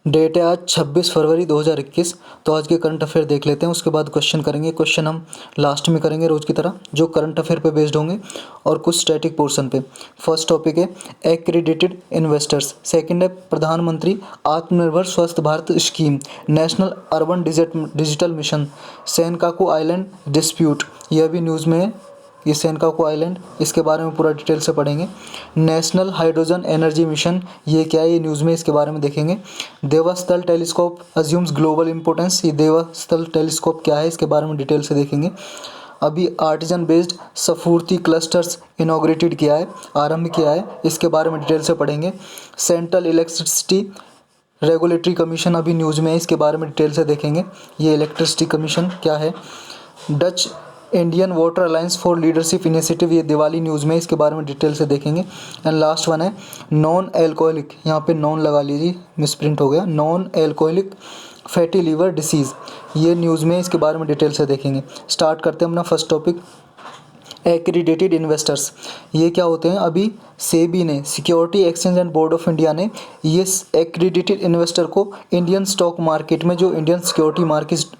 Date है आज 26 फरवरी 2021। तो आज के करंट अफेयर देख लेते हैं, उसके बाद क्वेश्चन करेंगे। क्वेश्चन हम लास्ट में करेंगे रोज़ की तरह, जो करंट अफेयर पे बेस्ड होंगे और कुछ स्टैटिक पोर्शन पे। फर्स्ट टॉपिक है एक्रेडिटेड इन्वेस्टर्स। सेकंड है प्रधानमंत्री आत्मनिर्भर स्वस्थ Bharat scheme, national urban digital mission, Senkaku island dispute, यह भी न्यूज़ में है। ये सेनकाकू आइलैंड, इसके बारे में पूरा डिटेल से पढ़ेंगे। नेशनल हाइड्रोजन एनर्जी मिशन, ये क्या है, ये न्यूज़ में इसके बारे में देखेंगे। देवास्थल टेलीस्कोप अज्यूम्स ग्लोबल इंपॉर्टेंस, ये देवास्थल टेलीस्कोप क्या है, इसके बारे में डिटेल से देखेंगे। अभी आर्टिजन बेस्ड सफूर्ती क्लस्टर्स इनॉग्रेटेड किया है, आरंभ किया है, इसके बारे में डिटेल से पढ़ेंगे। सेंट्रल इलेक्ट्रिसिटी रेगुलेटरी कमीशन अभी न्यूज़ में है, इसके बारे में डिटेल से देखेंगे। ये इलेक्ट्रिसिटी कमीशन क्या है। Dutch Indian water alliance for leadership initiative, ये दिवाली न्यूज़ में, इसके बारे में डिटेल से देखेंगे। एंड लास्ट वन है नॉन एल्कोहलिक, यहाँ पे नॉन लगा लीजिए, मिसप्रिंट हो गया, non alcoholic fatty liver disease, ये न्यूज़ में, इसके बारे में डिटेल से देखेंगे। स्टार्ट करते हैं अपना फर्स्ट टॉपिक, एक्रीडेटेड इन्वेस्टर्स। ये क्या होते हैं, अभी सेबी ने, security exchange and board of India ने, ये एक्रीडेटेड इन्वेस्टर को इंडियन स्टॉक मार्केट में, जो इंडियन सिक्योरिटी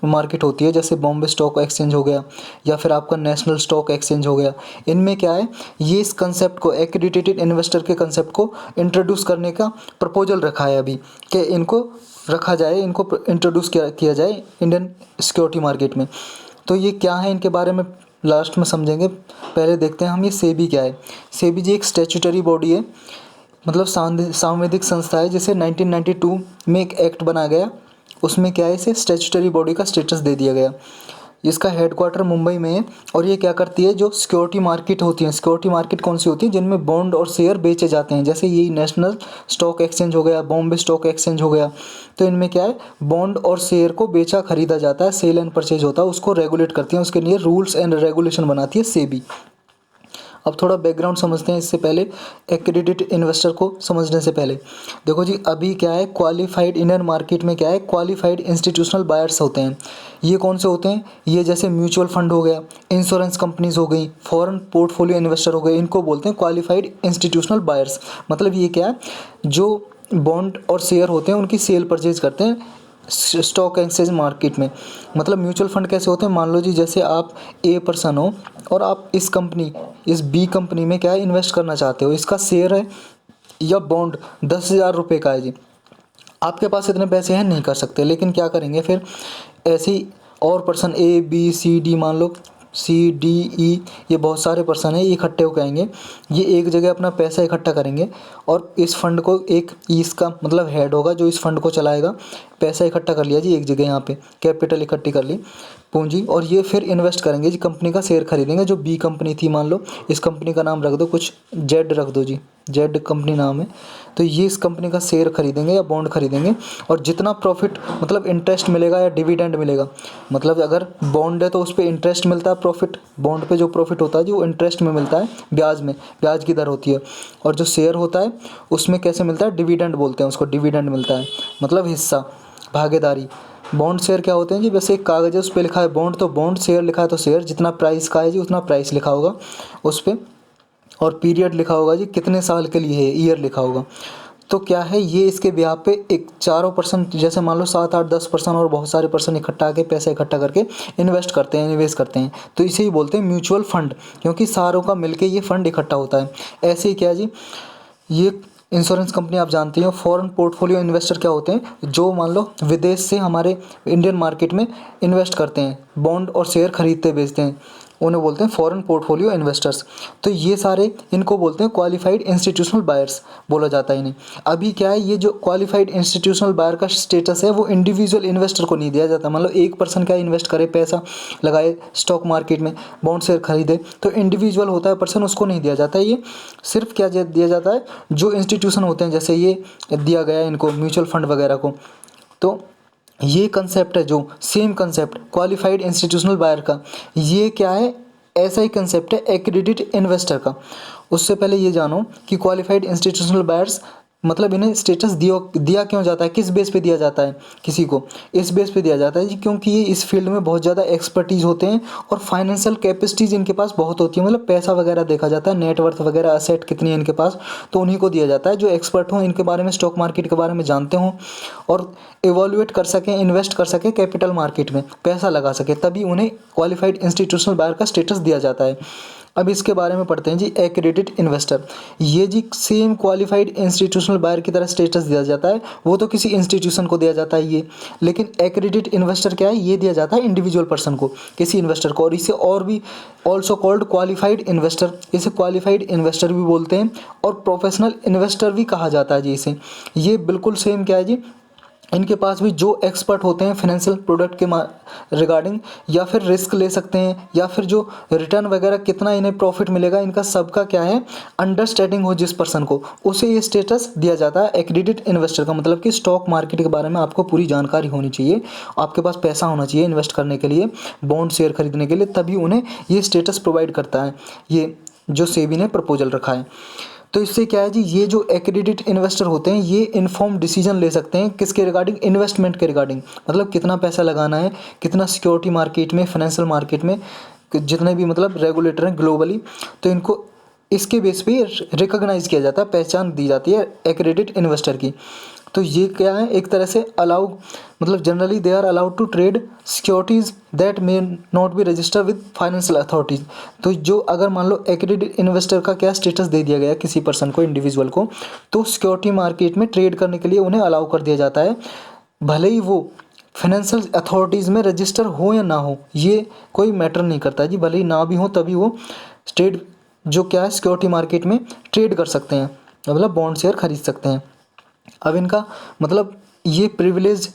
मार्केट होती है, जैसे बॉम्बे स्टॉक एक्सचेंज हो गया या फिर आपका नेशनल स्टॉक एक्सचेंज हो गया, इनमें क्या है, ये इस कंसेप्ट को, एक्रीडेटेड इन्वेस्टर के कंसेप्ट को इंट्रोड्यूस करने का प्रपोजल रखा है अभी, कि इनको रखा जाए, इनको इंट्रोड्यूस किया जाए इंडियन सिक्योरिटी मार्केट में। तो ये क्या है, इनके बारे में लास्ट में समझेंगे। पहले देखते हैं हम ये सेबी क्या है। सेबी जी एक स्टैट्यूटरी बॉडी है, मतलब सांविधिक संस्था है, जिसे 1992 में एक एक्ट बनाया गया, उसमें क्या है, इसे स्टैट्यूटरी बॉडी का स्टेटस दे दिया गया। इसका हेडक्वार्टर मुंबई में है और ये क्या करती है, जो सिक्योरिटी मार्केट होती है, सिक्योरिटी मार्केट कौन सी होती है, जिनमें बॉन्ड और शेयर बेचे जाते हैं, जैसे ये नेशनल स्टॉक एक्सचेंज हो गया, बॉम्बे स्टॉक एक्सचेंज हो गया, तो इनमें क्या है, बॉन्ड और शेयर को बेचा खरीदा जाता है, सेल एंड परचेज होता है, उसको रेगुलेट करती है, उसके लिए रूल्स एंड रेगुलेशन बनाती है सेबी। अब थोड़ा बैकग्राउंड समझते हैं इससे पहले, एक्रेडिटेड इन्वेस्टर को समझने से पहले। देखो जी, अभी क्या है, क्वालिफाइड इंडियन मार्केट में क्या है, क्वालिफाइड इंस्टीट्यूशनल बायर्स होते हैं। ये कौन से होते हैं, ये जैसे म्यूचुअल फंड हो गया, इंश्योरेंस कंपनीज हो गई, फॉरेन पोर्टफोलियो इन्वेस्टर हो गए, इनको बोलते हैं क्वालिफाइड इंस्टीट्यूशनल बायर्स। मतलब ये क्या है, जो बॉन्ड और शेयर होते हैं उनकी सेल परचेज करते हैं स्टॉक एक्सचेंज मार्केट में। मतलब म्यूचुअल फंड कैसे होते हैं, मान लो जी, जैसे आप ए पर्सन हो और आप इस बी कंपनी में क्या है, इन्वेस्ट करना चाहते हो, इसका शेयर है या बॉन्ड 10,000 रुपये का है जी, आपके पास इतने पैसे हैं, नहीं कर सकते, लेकिन क्या करेंगे फिर, ऐसी और person A B C D, मान लो सी डी ई, ये बहुत सारे पर्सन हैं, इकट्ठे होकर आएंगे, ये एक जगह अपना पैसा इकट्ठा करेंगे और इस फंड को, एक इसका मतलब हेड होगा जो इस फंड को चलाएगा, पैसा इकट्ठा कर लिया जी एक जगह, यहाँ पे कैपिटल इकट्ठी कर ली, पूंजी, और ये फिर इन्वेस्ट करेंगे जी, कंपनी का शेयर खरीदेंगे। जो बी कंपनी थी, मान लो इस कंपनी का नाम रख दो, कुछ जेड रख दो जी, जेड कंपनी नाम है, तो ये इस कंपनी का शेयर खरीदेंगे या बॉन्ड खरीदेंगे, और जितना प्रॉफिट, मतलब इंटरेस्ट मिलेगा या डिविडेंड मिलेगा, मतलब अगर बॉन्ड है तो उस पर इंटरेस्ट मिलता है, प्रॉफिट बॉन्ड पे जो प्रॉफिट होता है जी वो इंटरेस्ट में मिलता है, ब्याज में, ब्याज की दर होती है। और जो शेयर होता है उसमें कैसे मिलता है, डिविडेंड बोलते हैं उसको, डिविडेंड मिलता है, मतलब हिस्सा, भागीदारी। बॉन्ड शेयर क्या होते हैं जी, वैसे एक कागज़ है उस पर लिखा है बॉन्ड, तो बॉन्ड, शेयर लिखा है तो शेयर, जितना प्राइस का है जी उतना प्राइस लिखा होगा उस पर, और पीरियड लिखा होगा जी, कितने साल के लिए है, ईयर लिखा होगा। तो क्या है, ये इसके ब्याह पे एक चारों पर्सन, जैसे मान लो 7 8 10 पर्सन और बहुत सारे पर्सन इकट्ठा के पैसा इकट्ठा करके इन्वेस्ट करते हैं, निवेश करते हैं, तो इसे ही बोलते हैं म्यूचुअल फंड, क्योंकि सारों का मिलके ये फंड इकट्ठा होता है। ऐसे ही क्या जी, ये इंश्योरेंस कंपनी आप जानती हो। फॉरेन पोर्टफोलियो इन्वेस्टर क्या होते हैं, जो मान लो विदेश से हमारे इंडियन मार्केट में इन्वेस्ट करते हैं, बॉन्ड और शेयर खरीदते बेचते हैं, उन्हें बोलते हैं फॉरेन पोर्टफोलियो इन्वेस्टर्स। तो ये सारे, इनको बोलते हैं क्वालिफाइड इंस्टीट्यूशनल बायर्स बोला जाता है इन्हें। अभी क्या है, ये जो क्वालिफाइड इंस्टीट्यूशनल बायर का स्टेटस है वो इंडिविजुअल इन्वेस्टर को नहीं दिया जाता। मतलब एक पर्सन क्या इन्वेस्ट करे, पैसा लगाए स्टॉक मार्केट में, बॉन्ड शेयर खरीदे, तो इंडिविजुअल होता है पर्सन, उसको नहीं दिया जाता है। ये सिर्फ क्या दिया जाता है, जो इंस्टीट्यूशन होते हैं, जैसे ये दिया गया है इनको, म्यूचुअल फंड वगैरह को। तो ये कंसेप्ट है, जो same concept qualified institutional buyer का, ये क्या है, ऐसा ही कंसेप्ट है एक्रेडिटेड इन्वेस्टर का। उससे पहले ये जानो कि क्वालिफाइड इंस्टीट्यूशनल बायर्स मतलब इन्हें स्टेटस दिया क्यों जाता है, किस बेस पे दिया जाता है किसी को, इस बेस पे दिया जाता है जी क्योंकि ये इस फील्ड में बहुत ज़्यादा एक्सपर्टीज़ होते हैं और फाइनेंशियल कैपेसिटीज़ इनके पास बहुत होती है, मतलब पैसा वगैरह देखा जाता है, नेटवर्थ वगैरह असेट कितनी है इनके पास, तो उन्हीं को दिया जाता है जो एक्सपर्ट हों इनके बारे में, स्टॉक मार्केट के बारे में जानते हों और एवोल्यूएट कर सकें, इन्वेस्ट कर सकें कैपिटल मार्केट में, पैसा लगा सके, तभी उन्हें क्वालिफाइड इंस्टीट्यूशनल बायर का स्टेटस दिया जाता है। अब इसके बारे में पढ़ते हैं जी, एक्रेडिट इन्वेस्टर। ये जी सेम क्वालिफाइड इंस्टीट्यूशनल बायर की तरह स्टेटस दिया जाता है, वो तो किसी इंस्टीट्यूशन को दिया जाता है ये, लेकिन एक्रेडिट इन्वेस्टर क्या है, ये दिया जाता है इंडिविजुअल पर्सन को, किसी इन्वेस्टर को, और इसे और भी ऑल्सो कॉल्ड क्वालिफाइड इन्वेस्टर, इसे क्वालिफाइड इन्वेस्टर भी बोलते हैं और प्रोफेशनल इन्वेस्टर भी कहा जाता है जी इसे। ये बिल्कुल सेम क्या है जी, इनके पास भी जो एक्सपर्ट होते हैं फाइनेंशियल प्रोडक्ट के रिगार्डिंग, या फिर रिस्क ले सकते हैं, या फिर जो रिटर्न वगैरह कितना इन्हें प्रॉफिट मिलेगा, इनका सबका क्या है अंडरस्टैंडिंग हो जिस पर्सन को, उसे ये स्टेटस दिया जाता है एक्रेडिट इन्वेस्टर का। मतलब कि स्टॉक मार्केट के बारे में आपको पूरी जानकारी होनी चाहिए, आपके पास पैसा होना चाहिए इन्वेस्ट करने के लिए, बॉन्ड शेयर खरीदने के लिए, तभी उन्हें ये स्टेटस प्रोवाइड करता है, ये जो सेबी ने प्रपोजल रखा है। तो इससे क्या है जी, ये जो एक्रेडिट इन्वेस्टर होते हैं ये इन्फॉर्म डिसीजन ले सकते हैं किसके रिगार्डिंग, इन्वेस्टमेंट के रिगार्डिंग, मतलब कितना पैसा लगाना है, कितना सिक्योरिटी मार्केट में, फाइनेंशियल मार्केट में, जितने भी मतलब रेगुलेटर हैं ग्लोबली, तो इनको इसके बेस पे रिकॉग्नाइज किया जाता है, पहचान दी जाती है एक्रेडिट इन्वेस्टर की। तो ये क्या है, एक तरह से अलाउ, मतलब generally they are allowed to trade securities that may not be registered with financial authorities. तो जो अगर मान लो एक्रेडिट इन्वेस्टर का क्या स्टेटस दे दिया गया किसी पर्सन को, इंडिविजुअल को, तो सिक्योरिटी मार्केट में ट्रेड करने के लिए उन्हें अलाउ कर दिया जाता है, भले ही वो फाइनेंशियल अथॉरिटीज़ में रजिस्टर हो या ना हो, ये कोई मैटर नहीं करता जी, भले ही ना भी हो तभी वो ट्रेड जो क्या है सिक्योरिटी मार्केट में ट्रेड कर सकते हैं, मतलब बॉन्ड शेयर खरीद सकते हैं। अब इनका मतलब ये प्रिविलेज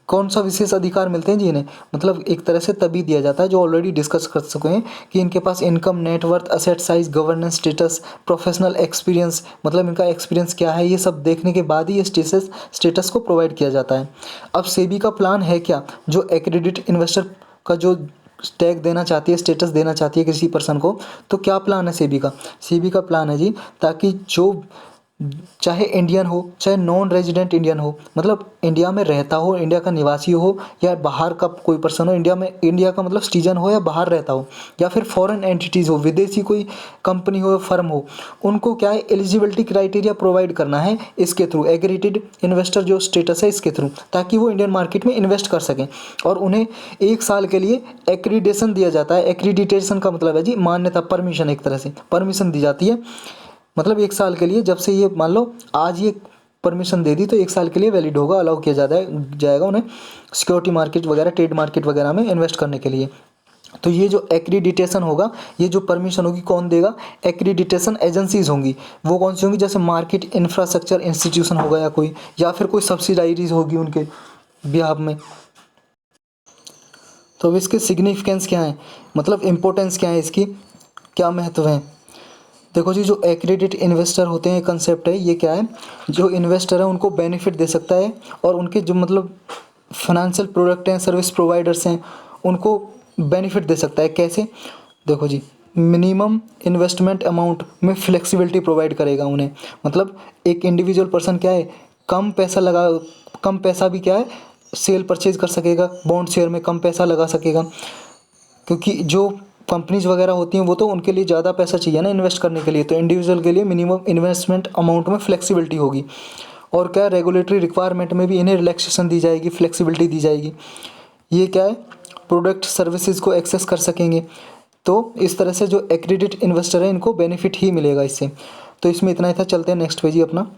कौन सा विशेष अधिकार मिलते हैं जी इन्हें, मतलब एक तरह से तभी दिया जाता है जो ऑलरेडी डिस्कस कर चुके हैं कि इनके पास income, net worth, asset size, governance status, professional experience, मतलब इनका एक्सपीरियंस क्या है, ये सब देखने के बाद ही ये स्टेटस को प्रोवाइड किया जाता है। अब सेबी का प्लान है क्या, जो एक्रेडिट इन्वेस्टर का जो टैग देना चाहती है, स्टेटस देना चाहती है किसी पर्सन को, तो क्या प्लान है सेबी का, सेबी का प्लान है जी ताकि जो चाहे इंडियन हो चाहे नॉन रेजिडेंट इंडियन हो, मतलब इंडिया में रहता हो, इंडिया का निवासी हो, या बाहर का कोई पर्सन हो, इंडिया में, इंडिया का मतलब सिटीजन हो या बाहर रहता हो, या फिर फॉरेन एंटिटीज़ हो, विदेशी कोई कंपनी हो, फर्म हो, उनको क्या है एलिजिबिलिटी क्राइटेरिया प्रोवाइड करना है इसके थ्रू, एक्रेडिटेड इन्वेस्टर जो स्टेटस है इसके थ्रू, ताकि वो इंडियन मार्केट में इन्वेस्ट कर सकें। और उन्हें 1 साल के लिए एक्रीडेशन दिया जाता है। एक्रीडिटेशन का मतलब है जी मान्यता, परमिशन, एक तरह से परमिशन दी जाती है, मतलब 1 साल के लिए, जब से ये मान लो आज ये परमिशन दे दी तो 1 साल के लिए वैलिड होगा, अलाउ किया जाएगा उन्हें सिक्योरिटी मार्केट वगैरह, ट्रेड मार्केट वगैरह में इन्वेस्ट करने के लिए। तो ये जो एक्रीडिटेशन होगा, ये जो परमिशन होगी कौन देगा, एक्रीडिटेशन एजेंसीज होंगी। वो कौन सी होंगी, जैसे मार्केट इंफ्रास्ट्रक्चर इंस्टीट्यूशन होगा या कोई, या फिर कोई सब्सिडाइरीज होगी उनके बिहाफ में। तो अब इसके सिग्निफिकेंस क्या है, मतलब इम्पोर्टेंस क्या है इसकी, क्या महत्व है। देखो जी, जो एक्रेडिट इन्वेस्टर होते हैं कंसेप्ट है, ये क्या है, जो इन्वेस्टर है उनको बेनिफिट दे सकता है, और उनके जो मतलब फाइनेंशियल प्रोडक्ट हैं, सर्विस प्रोवाइडर्स हैं, उनको बेनिफिट दे सकता है। कैसे, देखो जी, मिनिमम इन्वेस्टमेंट अमाउंट में फ्लेक्सिबिलिटी प्रोवाइड करेगा उन्हें, मतलब एक इंडिविजुअल पर्सन क्या है, कम पैसा भी क्या है सेल परचेज कर सकेगा, बॉन्ड शेयर में कम पैसा लगा सकेगा, क्योंकि जो कंपनीज वगैरह होती हैं वो तो उनके लिए ज़्यादा पैसा चाहिए ना इन्वेस्ट करने के लिए, तो इंडिविजुअल के लिए मिनिमम इन्वेस्टमेंट अमाउंट में फ्लेक्सिबिलिटी होगी। और क्या, रेगुलेटरी रिक्वायरमेंट में भी इन्हें रिलैक्सेशन दी जाएगी, फ्लेक्सिबिलिटी दी जाएगी। ये क्या है, प्रोडक्ट सर्विसेज को एक्सेस कर सकेंगे। तो इस तरह से जो एक्रेडिट इन्वेस्टर है इनको बेनिफिट ही मिलेगा इससे। तो इसमें इतना ही था, चलते हैं नेक्स्ट पे जी अपना।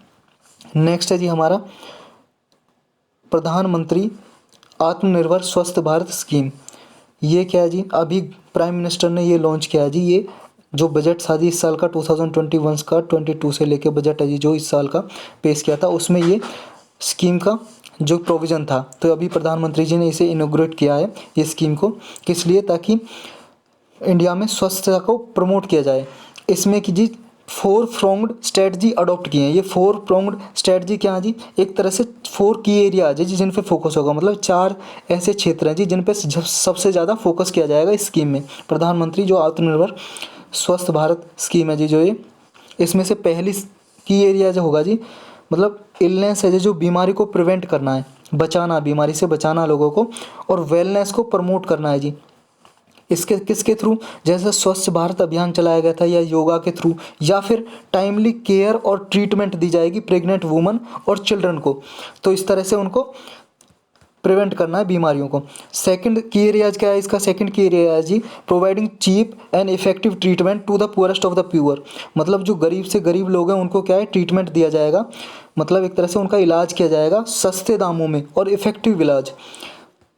नेक्स्ट है जी हमारा प्रधानमंत्री आत्मनिर्भर स्वस्थ भारत स्कीम। ये क्या है जी, अभी प्राइम मिनिस्टर ने ये लॉन्च किया है जी, ये जो बजट था जी इस साल का 2021 का, 22 से लेके बजट है जी जो इस साल का पेश किया था, उसमें ये स्कीम का जो प्रोविज़न था, तो अभी प्रधानमंत्री जी ने इसे इनोग्रेट किया है ये स्कीम को, किस लिए, ताकि इंडिया में स्वच्छता को प्रमोट किया जाए। इसमें कि जी 4 प्रोंग्ड स्ट्रेटजी अडॉप्ट किए हैं। ये 4 प्रोंग्ड स्ट्रेटजी क्या है जी, एक तरह से 4 की एरिया है जी जिन पे फोकस होगा, मतलब 4 ऐसे क्षेत्र हैं जी जिन पे सबसे ज़्यादा फोकस किया जाएगा इस स्कीम में। प्रधानमंत्री जो आत्मनिर्भर स्वस्थ भारत स्कीम है जी, जो ये इसमें से पहली की एरिया जो होगा जी, मतलब इलनेस है जो बीमारी को प्रिवेंट करना है, बचाना, बीमारी से बचाना लोगों को, और वेलनेस को प्रमोट करना है जी। इसके किसके थ्रू, जैसे स्वच्छ भारत अभियान चलाया गया था, या योगा के थ्रू, या फिर टाइमली केयर और ट्रीटमेंट दी जाएगी प्रेग्नेंट वुमन और चिल्ड्रन को। तो इस तरह से उनको प्रिवेंट करना है बीमारियों को। सेकंड की एरियाज क्या है इसका, सेकंड की एरिया है जी providing cheap and effective treatment to the poorest of the poor. मतलब जो गरीब से गरीब लोग हैं उनको क्या है, ट्रीटमेंट दिया जाएगा, मतलब एक तरह से उनका इलाज किया जाएगा सस्ते दामों में और इफेक्टिव इलाज।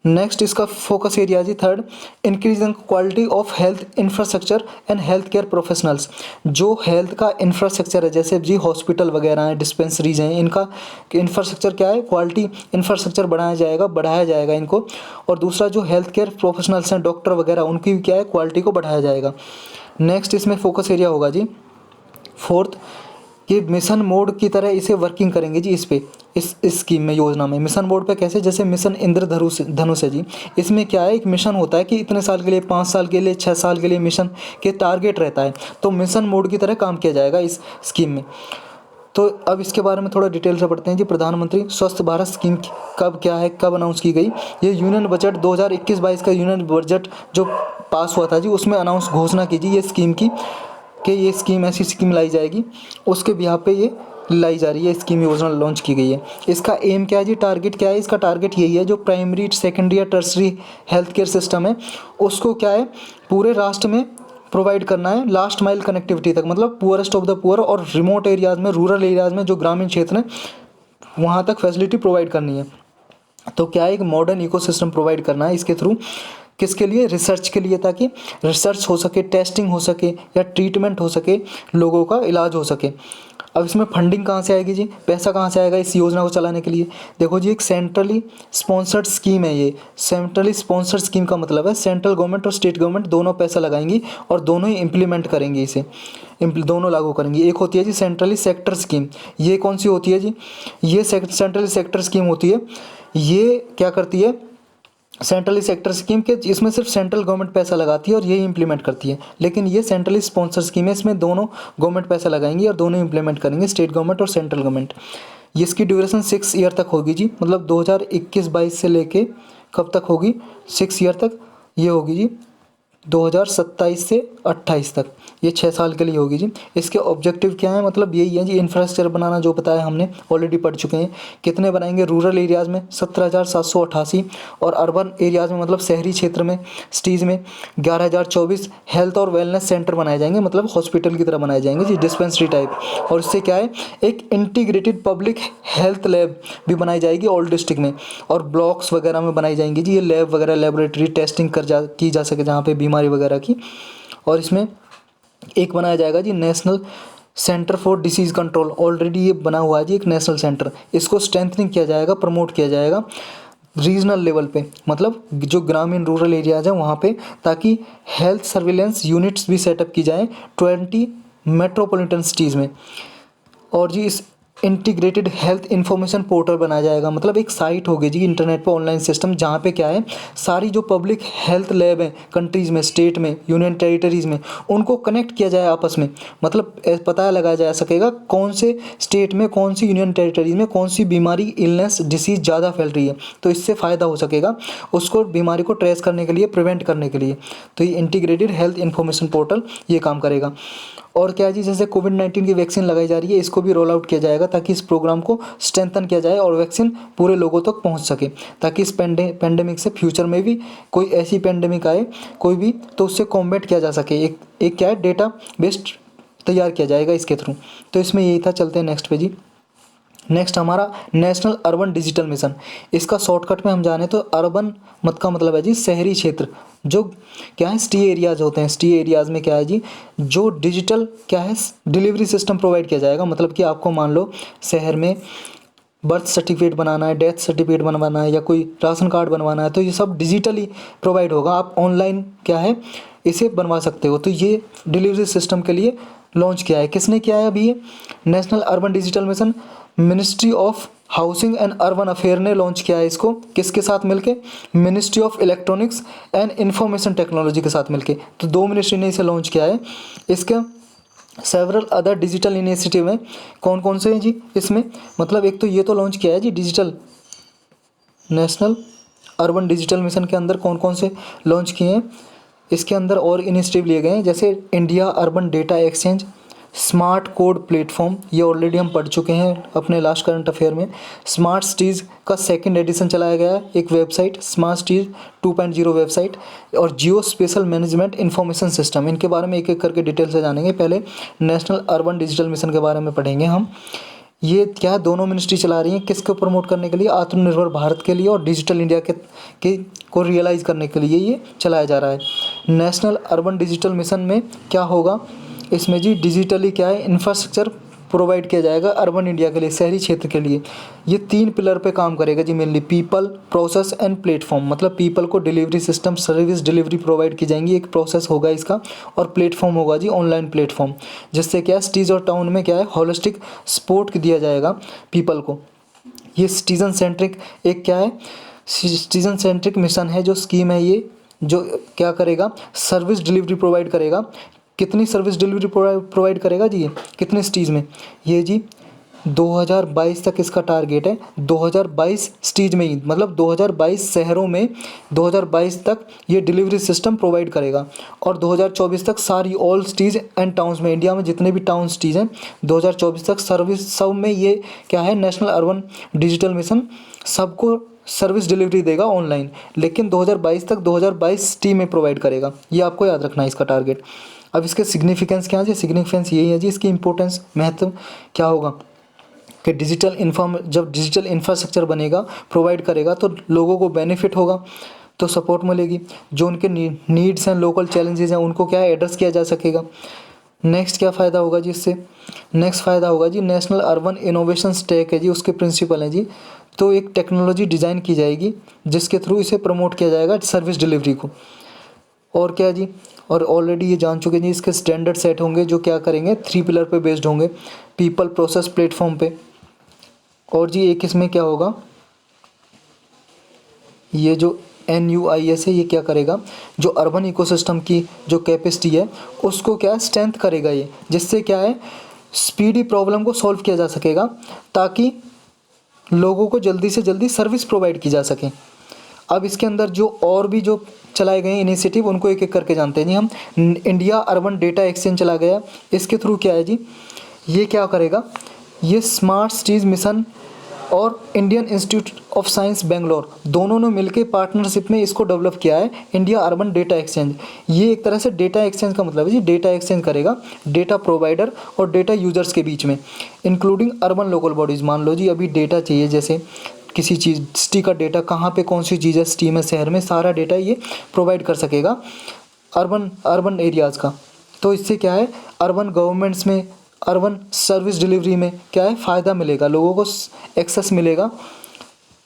नेक्स्ट इसका फोकस एरिया जी third, increasing quality of health infrastructure and health care professionals. जो हेल्थ का इंफ्रास्ट्रक्चर है, जैसे जी हॉस्पिटल वगैरह हैं, डिस्पेंसरीज हैं, इनका इंफ्रास्ट्रक्चर क्या है, क्वालिटी इंफ्रास्ट्रक्चर बढ़ाया जाएगा इनको। और दूसरा जो हेल्थ केयर प्रोफेशनल्स हैं, डॉक्टर वगैरह, उनकी भी क्या है, क्वालिटी को बढ़ाया जाएगा। नेक्स्ट इसमें फोकस एरिया होगा जी फोर्थ, कि मिशन मोड की तरह इसे वर्किंग करेंगे जी इस पे, इस स्कीम में, योजना में। मिशन मोड पे कैसे, जैसे मिशन इंद्रधनुष धनुष है जी। इसमें क्या है, एक मिशन होता है कि इतने साल के लिए, 5 साल के लिए, 6 साल के लिए मिशन के टारगेट रहता है, तो मिशन मोड की तरह काम किया जाएगा इस स्कीम में। तो अब इसके बारे में थोड़ा डिटेल से पढ़ते हैं जी। प्रधानमंत्री स्वस्थ भारत स्कीम कब क्या है, कब अनाउंस की गई, ये यूनियन बजट 2021-22 का यूनियन बजट जो पास हुआ था जी, उसमें अनाउंस घोषणा की जी ये स्कीम की, कि ये स्कीम, ऐसी स्कीम लाई जाएगी, उसके बिहार पे ये लाई जा रही है, स्कीम योजना लॉन्च की गई है। इसका एम क्या है जी, टारगेट क्या है, इसका टारगेट यही है, जो प्राइमरी, सेकेंडरी या टर्सरी हेल्थ केयर सिस्टम है उसको क्या है, पूरे राष्ट्र में प्रोवाइड करना है, लास्ट माइल कनेक्टिविटी तक, मतलब पुअरेस्ट ऑफ द पुअर और रिमोट एरियाज़ में, रूरल एरियाज़ में, जो ग्रामीण क्षेत्र हैं वहाँ तक फैसिलिटी प्रोवाइड करनी है। तो क्या है, एक मॉडर्न इकोसिस्टम प्रोवाइड करना है इसके थ्रू, किसके लिए, रिसर्च के लिए, ताकि रिसर्च हो सके, टेस्टिंग हो सके, या ट्रीटमेंट हो सके, लोगों का इलाज हो सके। अब इसमें फंडिंग कहाँ से आएगी जी, पैसा कहाँ से आएगा इस योजना को चलाने के लिए। देखो जी, एक सेंट्रली स्पॉन्सर्ड स्कीम है ये। सेंट्रली स्पॉन्सर्ड स्कीम का मतलब है सेंट्रल गवर्नमेंट और स्टेट गवर्नमेंट दोनों पैसा लगाएंगी और दोनों ही इम्प्लीमेंट करेंगे, इसे दोनों लागू करेंगी। एक होती है जी सेंट्रली सेक्टर स्कीम, ये कौन सी होती है जी, ये सेंट्रली सेक्टर स्कीम होती है। ये क्या करती है, सेंट्रली सेक्टर स्कीम के, इसमें सिर्फ सेंट्रल गवर्नमेंट पैसा लगाती है और यही इंप्लीमेंट करती है। लेकिन ये सेंट्रली स्पॉन्सर स्कीम है, इसमें दोनों गवर्नमेंट पैसा लगाएंगी और दोनों इंप्लीमेंट करेंगे, स्टेट गवर्नमेंट और सेंट्रल गवर्नमेंट। ये इसकी ड्यूरेशन 6 ईयर तक होगी जी, मतलब 2021-22 से लेके कब तक होगी, 6 ईयर तक ये होगी जी, 2027 से 28 तक, ये 6 साल के लिए होगी जी। इसके ऑब्जेक्टिव क्या है, मतलब यही है जी, इंफ्रास्ट्रक्चर बनाना, जो बताया हमने, ऑलरेडी पढ़ चुके हैं। कितने बनाएंगे, रूरल एरियाज़ में 17,788, और अर्बन एरियाज़ में, मतलब शहरी क्षेत्र में, सिटीज़ में 11,024 हेल्थ और वेलनेस सेंटर बनाए जाएंगे, मतलब हॉस्पिटल की तरह बनाए जाएंगे जी, डिस्पेंसरी टाइप। और इससे क्या है, एक इंटीग्रेटेड पब्लिक हेल्थ लैब भी बनाई जाएगी ऑल डिस्ट्रिक्ट में, और ब्लॉक्स वगैरह में बनाई जाएंगी जी, ये लैब वगैरह, लेबोरेटरी टेस्टिंग की जा सके जहाँ पे बीमारी वगैरह की। और इसमें एक बनाया जाएगा जी national centre for disease control, already ये बना हुआ है जी एक नेशनल सेंटर, इसको स्ट्रेंथनिंग किया जाएगा, प्रमोट किया जाएगा रीजनल लेवल पे, मतलब जो ग्रामीण रूरल एरियाज़ हैं वहाँ पे, ताकि हेल्थ सर्विलेंस यूनिट्स भी सेटअप की जाएँ 20 मेट्रोपॉलिटन सिटीज़ में। और जी इस इंटीग्रेटेड हेल्थ इन्फॉर्मेशन पोर्टल बनाया जाएगा, मतलब एक साइट होगी जी इंटरनेट पर, ऑनलाइन सिस्टम, जहाँ पे क्या है, सारी जो पब्लिक हेल्थ लैब हैं कंट्रीज़ में, स्टेट में, यूनियन टेरिटरीज़ में, उनको कनेक्ट किया जाए आपस में, मतलब पता लगाया जा सकेगा कौन से स्टेट में, कौन सी यूनियन टेरिटरीज़ में कौन सी बीमारी, इलनेस, डिसीज़ ज़्यादा फैल रही है, तो इससे फ़ायदा हो सकेगा उसको, बीमारी को ट्रेस करने के लिए, प्रिवेंट करने के लिए। तो ये इंटीग्रेटेड हेल्थ इन्फॉर्मेशन पोर्टल ये काम करेगा। और क्या है जी, जैसे कोविड-19 की वैक्सीन लगाई जा रही है, इसको भी रोल आउट किया जाएगा, ताकि इस प्रोग्राम को स्ट्रेंथन किया जाए और वैक्सीन पूरे लोगों तक पहुंच सके, ताकि इस पेंडेमिक से फ्यूचर में भी कोई ऐसी पेंडेमिक आए कोई भी, तो उससे कॉम्बैट किया जा सके। एक क्या है, डेटा बेस्ड तैयार किया जाएगा इसके थ्रू। तो इसमें यही था। चलते हैं नेक्स्ट पे जी। नेक्स्ट हमारा नेशनल अर्बन डिजिटल मिशन। इसका शॉर्टकट में हम जाने तो अर्बन मत का मतलब है जी शहरी क्षेत्र, जो क्या है, सिटी एरियाज़ होते हैं। सिटी एरियाज़ में क्या है जी, जो डिजिटल क्या है, डिलीवरी सिस्टम प्रोवाइड किया जाएगा। मतलब कि आपको मान लो शहर में बर्थ सर्टिफिकेट बनाना है, डेथ सर्टिफिकेट बनवाना है, या कोई राशन कार्ड बनवाना है, तो ये सब डिजिटली प्रोवाइड होगा। आप ऑनलाइन क्या है इसे बनवा सकते हो। तो ये डिलीवरी सिस्टम के लिए लॉन्च किया है। किसने किया है अभी, ये national urban digital mission, ministry of housing and urban affair ने लॉन्च किया है इसको। किसके साथ मिलके, ministry of electronics and information technology के साथ मिलके। तो 2 मिनिस्ट्री ने इसे लॉन्च किया है। इसका सेवरल अदर डिजिटल इनिशिएटिव हैं। कौन कौन से हैं जी इसमें, मतलब एक तो ये तो लॉन्च किया है जी digital national urban digital mission के अंदर कौन कौन से लॉन्च किए हैं। इसके अंदर और इनिशिएटिव लिए गए हैं जैसे India urban data exchange, smart code platform, ये ऑलरेडी हम पढ़ चुके हैं अपने लास्ट करंट अफेयर में। स्मार्ट सिटीज़ का सेकंड एडिशन चलाया गया है, एक वेबसाइट स्मार्ट सिटीज़ 2.0 वेबसाइट, और जियो स्पेशल मैनेजमेंट इंफॉर्मेशन सिस्टम। इनके बारे में एक एक करके डिटेल से जानेंगे। पहले नेशनल अर्बन डिजिटल मिशन के बारे में पढ़ेंगे हम। ये क्या दोनों मिनिस्ट्री चला रही हैं, किसको प्रमोट करने के लिए, आत्मनिर्भर भारत के लिए और डिजिटल इंडिया के को रियलाइज़ करने के लिए ये चलाया जा रहा है। नेशनल अर्बन डिजिटल मिशन में क्या होगा, इसमें जी डिजिटली क्या है इंफ्रास्ट्रक्चर प्रोवाइड किया जाएगा अर्बन इंडिया के लिए, शहरी क्षेत्र के लिए। ये 3 पिलर पे काम करेगा जी mainly, people, process and platform. मतलब पीपल को delivery system service delivery provide की जाएंगी, एक प्रोसेस होगा इसका, और प्लेटफॉर्म होगा जी ऑनलाइन प्लेटफॉर्म, जिससे क्या है सिटीज़ और टाउन में क्या है होलिस्टिक सपोर्ट दिया जाएगा पीपल को। ये सिटीज़न सेंट्रिक एक क्या है सिटीज़न सेंट्रिक मिशन है, जो स्कीम है ये, जो क्या करेगा सर्विस डिलीवरी प्रोवाइड करेगा। कितनी सर्विस डिलीवरी प्रोवाइड करेगा जी ये, कितने सिटीज़ में, ये जी 2022 तक इसका टारगेट है। 2022 सिटीज़ में ही, मतलब 2022 शहरों में 2022 तक ये डिलीवरी सिस्टम प्रोवाइड करेगा, और 2024 तक सारी ऑल सिटीज़ एंड टाउन्स में, इंडिया में जितने भी टाउन सिटीज़ हैं 2024 तक सर्विस सब में ये क्या है नेशनल अर्बन डिजिटल मिशन सबको सर्विस डिलीवरी देगा ऑनलाइन। लेकिन 2022 तक 2022 सिटी में प्रोवाइड करेगा, ये आपको याद रखना है इसका टारगेट। अब इसके सिग्निफिकेंस क्या है जी, सिग्निफिकेंस यही है जी, इसकी इंपॉर्टेंस महत्व क्या होगा कि जब डिजिटल इंफ्रास्ट्रक्चर बनेगा प्रोवाइड करेगा तो लोगों को बेनिफिट होगा, तो सपोर्ट मिलेगी, जो उनके नीड्स हैं लोकल चैलेंजेस हैं उनको क्या है एड्रेस किया जा सकेगा। नेक्स्ट क्या फ़ायदा होगा जी इससे, नेक्स्ट फ़ायदा होगा जी नेशनल अर्बन इनोवेशन स्टैक है जी, उसके प्रिंसिपल हैं जी। तो एक टेक्नोलॉजी डिज़ाइन की जाएगी जिसके थ्रू इसे प्रमोट किया जाएगा सर्विस डिलीवरी को। और क्या जी, और ऑलरेडी ये जान चुके हैं जी इसके स्टैंडर्ड सेट होंगे जो क्या करेंगे 3 पिलर पे बेस्ड होंगे, पीपल प्रोसेस प्लेटफॉर्म पे। और जी एक इसमें क्या होगा, ये जो NUIS है ये क्या करेगा, जो अर्बन इकोसिस्टम की जो कैपेसिटी है उसको क्या स्ट्रेंथ करेगा ये, जिससे क्या है स्पीडी प्रॉब्लम को सॉल्व किया जा सकेगा, ताकि लोगों को जल्दी से जल्दी सर्विस प्रोवाइड की जा सके। अब इसके अंदर जो और भी जो चलाए गए इनिशिएटिव उनको एक एक करके जानते हैं जी हम। इंडिया अर्बन डेटा एक्सचेंज चला गया, इसके थ्रू क्या है जी, ये क्या करेगा, ये स्मार्ट सिटीज़ मिशन और Indian institute of science Bangalore दोनों ने मिलकर पार्टनरशिप में इसको डेवलप किया है, इंडिया अर्बन डेटा एक्सचेंज। ये एक तरह से डेटा एक्सचेंज का मतलब है जी, डेटा एक्सचेंज करेगा डेटा प्रोवाइडर और डेटा यूजर्स के बीच में, इंक्लूडिंग अर्बन लोकल बॉडीज़। मान लो जी अभी डेटा चाहिए, जैसे किसी चीज़ सिटी का डेटा, कहाँ पे कौन सी चीज़ है सिटी में शहर में, सारा डेटा ये प्रोवाइड कर सकेगा अर्बन एरियाज़ का। तो इससे क्या है अर्बन गवर्नमेंट्स में अर्बन सर्विस डिलीवरी में क्या है फ़ायदा मिलेगा, लोगों को एक्सेस मिलेगा।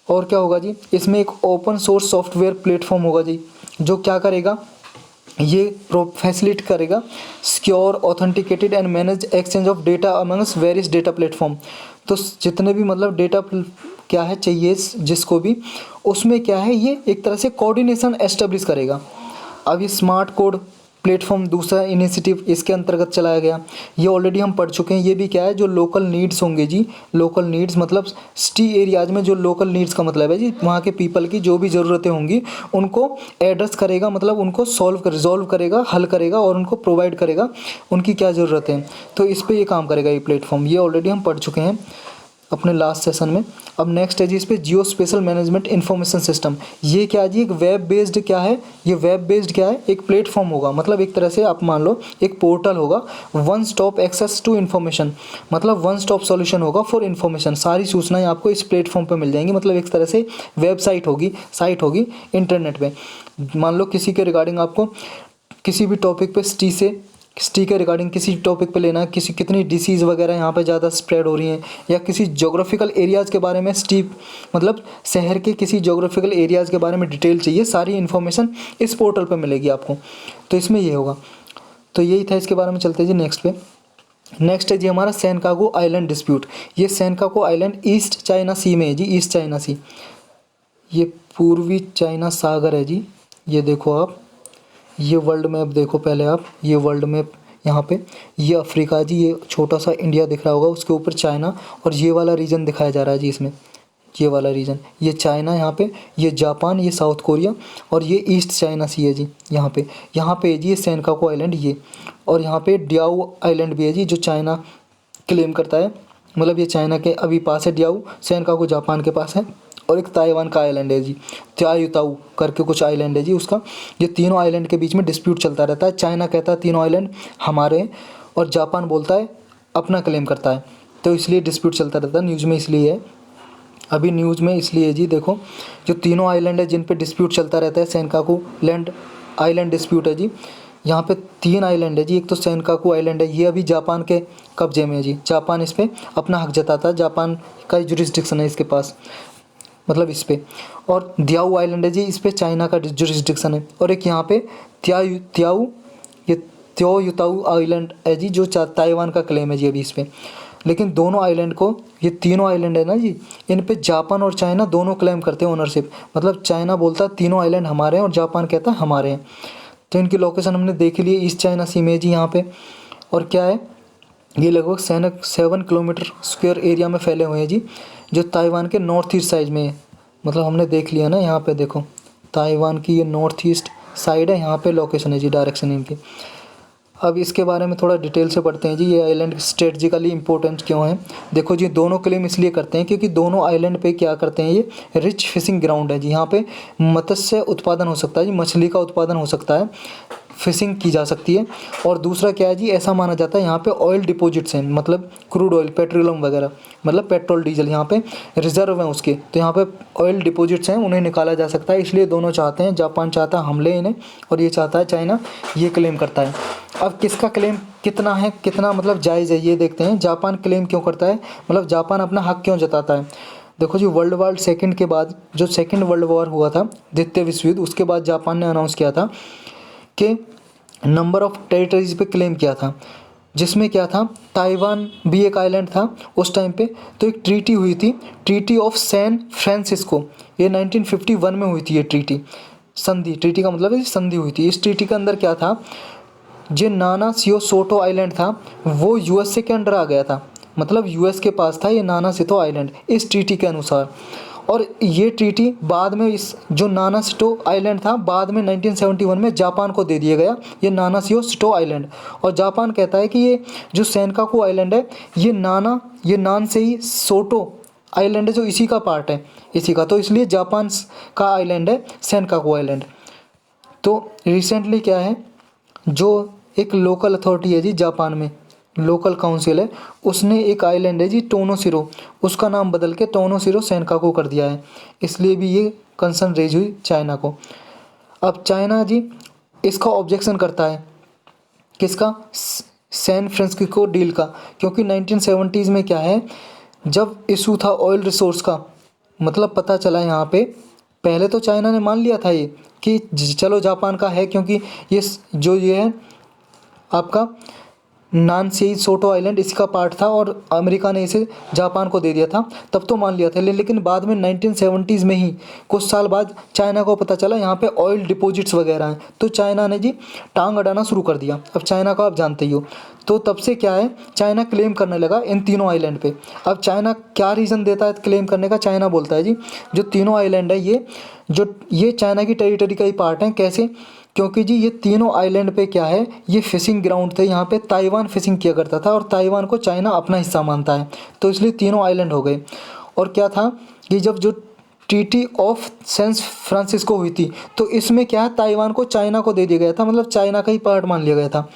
और क्या होगा जी, इसमें एक ओपन सोर्स सॉफ्टवेयर प्लेटफॉर्म होगा जी, जो क्या करेगा, ये फैसिलिट करेगा secure authenticated and manage exchange of data amongst various data platform. तो जितने भी मतलब डेटा क्या है चाहिए जिसको भी, उसमें क्या है ये एक तरह से कोऑर्डिनेशन एस्टेब्लिश करेगा। अब ये स्मार्ट कोड प्लेटफॉर्म दूसरा इनिशिएटिव इसके अंतर्गत चलाया गया, ये ऑलरेडी हम पढ़ चुके हैं। ये भी क्या है, जो लोकल नीड्स होंगे जी, लोकल नीड्स मतलब सिटी एरियाज में जो लोकल नीड्स का मतलब है जी वहाँ के पीपल की जो भी ज़रूरतें होंगी उनको एड्रेस करेगा, मतलब उनको रिजॉल्व करेगा, हल करेगा और उनको प्रोवाइड करेगा उनकी क्या ज़रूरतें हैं। तो इस पर ये काम करेगा ये प्लेटफॉर्म, ये ऑलरेडी हम पढ़ चुके हैं अपने लास्ट सेशन में। अब नेक्स्ट है जी इस पे जियो स्पेशल मैनेजमेंट इन्फॉर्मेशन सिस्टम। ये क्या है जी, एक वेब बेस्ड क्या है, ये वेब बेस्ड क्या है, एक प्लेटफॉर्म होगा, मतलब एक तरह से आप मान लो एक पोर्टल होगा, one stop access to information, मतलब वन स्टॉप सॉल्यूशन होगा फॉर इन्फॉर्मेशन। सारी सूचनाएं आपको इस प्लेटफॉर्म पे मिल जाएंगी, मतलब एक तरह से वेबसाइट होगी, साइट होगी इंटरनेट पे। मान लो किसी के रिगार्डिंग आपको किसी भी टॉपिक पे सिटी के रिगार्डिंग किसी टॉपिक पे लेना है, किसी कितनी डिसीज़ वगैरह यहाँ पे ज़्यादा स्प्रेड हो रही हैं, या किसी जोग्राफिकल एरियाज़ के बारे में सिटी मतलब शहर के किसी जोग्राफिकल एरियाज़ के बारे में डिटेल चाहिए, सारी इन्फॉर्मेशन इस पोर्टल पे मिलेगी आपको। तो इसमें ये होगा, तो यही था इसके बारे में। चलते हैं जी नेक्स्ट पे। नेक्स्ट है जी हमारा सेनकागो आइलैंड डिस्प्यूट। ये सेनकागो आइलैंड ईस्ट चाइना सी में है जी, ईस्ट चाइना सी, ये पूर्वी चाइना सागर है जी। ये देखो आप, ये वर्ल्ड मैप देखो पहले आप, ये वर्ल्ड मैप यहाँ पे ये अफ्रीका है जी, ये छोटा सा इंडिया दिख रहा होगा, उसके ऊपर चाइना, और ये वाला रीजन दिखाया जा रहा है जी इसमें, ये वाला रीजन, ये चाइना यहाँ पे, ये जापान, ये साउथ कोरिया, और ये ईस्ट चाइना सी है जी यहाँ पे है जी ये सेनकाकू आइलैंड ये, और यहाँ पे डियाओ आइलैंड भी है जी जो चाइना क्लेम करता है, मतलब ये चाइना के अभी पास है डियाओ, सेनकाकू जापान के पास है, और एक ताइवान का आइलैंड है जी, त्यायुताऊ करके कुछ आइलैंड है जी उसका। ये तीनों आइलैंड के बीच में डिस्प्यूट चलता रहता है, चाइना कहता है तीनों आइलैंड हमारे हैं, और जापान बोलता है अपना क्लेम करता है, तो इसलिए डिस्प्यूट चलता रहता है। न्यूज़ में इसलिए है, अभी न्यूज़ में इसलिए जी देखो, जो तीनों आइलैंड है जिन पे डिस्प्यूट चलता रहता है, सेनकाकू लैंड आइलैंड डिस्प्यूट है जी, यहाँ पे 3 आइलैंड है जी। एक तो सेनकाकू आइलैंड है, ये अभी जापान के कब्जे में है जी, जापान इस पे अपना हक जताता है, जापान का जुरिस्डिक्शन है इसके पास, मतलब इस पे। और दियाऊ आइलैंड है जी, इस पे चाइना का जुरिस्डिक्शन है। और एक यहाँ पे त्योयुताऊ आइलैंड है जी, जो ताइवान का क्लेम है जी अभी इस पे। लेकिन दोनों आइलैंड को, ये तीनों आइलैंड है ना जी, इन पे जापान और चाइना दोनों क्लेम करते हैं ओनरशिप, मतलब चाइना बोलता है तीनों आइलैंड हमारे हैं और जापान कहता है हमारे हैं। तो इनकी लोकेशन हमने देख ली, ईस्ट चाइना सी में जी यहाँ पे। और क्या है, ये लगभग 7 किलोमीटर स्क्वायर एरिया में फैले हुए हैं जी, जो ताइवान के नॉर्थ ईस्ट साइड में है, मतलब हमने देख लिया ना, यहाँ पे देखो ताइवान की ये नॉर्थ ईस्ट साइड है, यहाँ पे लोकेशन है जी, डायरेक्शन इनकी। अब इसके बारे में थोड़ा डिटेल से पढ़ते हैं जी, ये आइलैंड स्ट्रेटजिकली इंपॉर्टेंट क्यों है। देखो जी, दोनों क्लेम इसलिए करते हैं क्योंकि दोनों आइलैंड पे क्या करते हैं, ये रिच फिशिंग ग्राउंड है जी, यहाँ पे मत्स्य उत्पादन हो सकता है जी, मछली का उत्पादन हो सकता है, फिशिंग की जा सकती है। और दूसरा क्या है जी, ऐसा माना जाता है यहाँ पे ऑयल डिपॉजिट्स हैं, मतलब क्रूड ऑयल, पेट्रोलियम वगैरह, मतलब पेट्रोल डीजल यहाँ पे रिजर्व हैं उसके, तो यहाँ पे ऑयल डिपॉजिट्स हैं, उन्हें निकाला जा सकता है। इसलिए दोनों चाहते हैं, जापान चाहता है हमले इन्हें, और ये चाहता है चाइना, ये क्लेम करता है। अब किसका क्लेम कितना है, कितना मतलब जायज़ है, ये देखते हैं। जापान क्लेम क्यों करता है, मतलब जापान अपना हक क्यों जताता है। देखो जी, वर्ल्ड वॉर सेकेंड के बाद, जो सेकेंड वर्ल्ड वॉर हुआ था, द्वितीय विश्व युद्ध, उसके बाद जापान ने अनाउंस किया था कि नंबर ऑफ टेरिटरीज पे क्लेम किया था, जिसमें क्या था, ताइवान भी एक आइलैंड था उस टाइम पे। तो एक ट्रीटी हुई थी, ट्रीटी ऑफ सैन फ्रांसिस्को, ये 1951 में हुई थी ये ट्रीटी, संधि, ट्रीटी का मतलब है संधि हुई थी। इस ट्रीटी के अंदर क्या था, जो नाना सियो सोटो आइलैंड था वो यूएसए के अंडर आ गया था, मतलब यूएस के पास था ये नाना सितो आइलैंड इस ट्रीटी के अनुसार। और ये ट्रीटी बाद में, इस जो नाना सिटो आइलैंड था, बाद में 1971 में जापान को दे दिया गया, ये नाना सियो सिटो आइलैंड। और जापान कहता है कि ये जो सेनकाकू आइलैंड है, ये नान से ही सोटो आइलैंड है, जो इसी का पार्ट है, इसी का, तो इसलिए जापान का आइलैंड है सेनकाकू आइलैंड। तो रिसेंटली क्या है, जो एक लोकल अथॉरिटी है जी जापान में, लोकल काउंसिल है, उसने एक आइलैंड है जी टोनोसिरो, उसका नाम बदल के टोनोसिरो सेनकाकू कर दिया है। इसलिए भी ये कंसर्न रेज हुई चाइना को। अब चाइना जी इसका ऑब्जेक्शन करता है, किसका, सैन फ्रांसिस्को डील का, क्योंकि 1970s में क्या है, जब इशू था ऑयल रिसोर्स का, मतलब पता चला यहाँ पे, पहले तो चाइना ने मान लिया था ये कि चलो जापान का है, क्योंकि ये है आपका नानसी सोटो आइलैंड इसका पार्ट था, और अमेरिका ने इसे जापान को दे दिया था, तब तो मान लिया था। लेकिन बाद में 1970s में ही, कुछ साल बाद, चाइना को पता चला यहाँ पे ऑयल डिपॉजिट्स वगैरह हैं, तो चाइना ने जी टांग अड़ाना शुरू कर दिया। अब चाइना को आप जानते ही हो, तो तब से क्या है, चाइना क्लेम करने लगा इन तीनों आइलैंड पे। अब चाइना क्या रीज़न देता है क्लेम करने का, चाइना बोलता है जी जो तीनों आइलैंड है ये चाइना की टेरिटरी का ही पार्ट है। कैसे, क्योंकि जी ये तीनों आइलैंड पे क्या है, ये फिशिंग ग्राउंड थे, यहाँ पे ताइवान फिशिंग किया करता था, और ताइवान को चाइना अपना हिस्सा मानता है, तो इसलिए तीनों आइलैंड हो गए। और क्या था कि जब जो ट्रीटी ऑफ सैन फ्रांसिस्को हुई थी, तो इसमें क्या है, ताइवान को चाइना को दे दिया गया था, मतलब चाइना का ही पार्ट मान लिया गया था।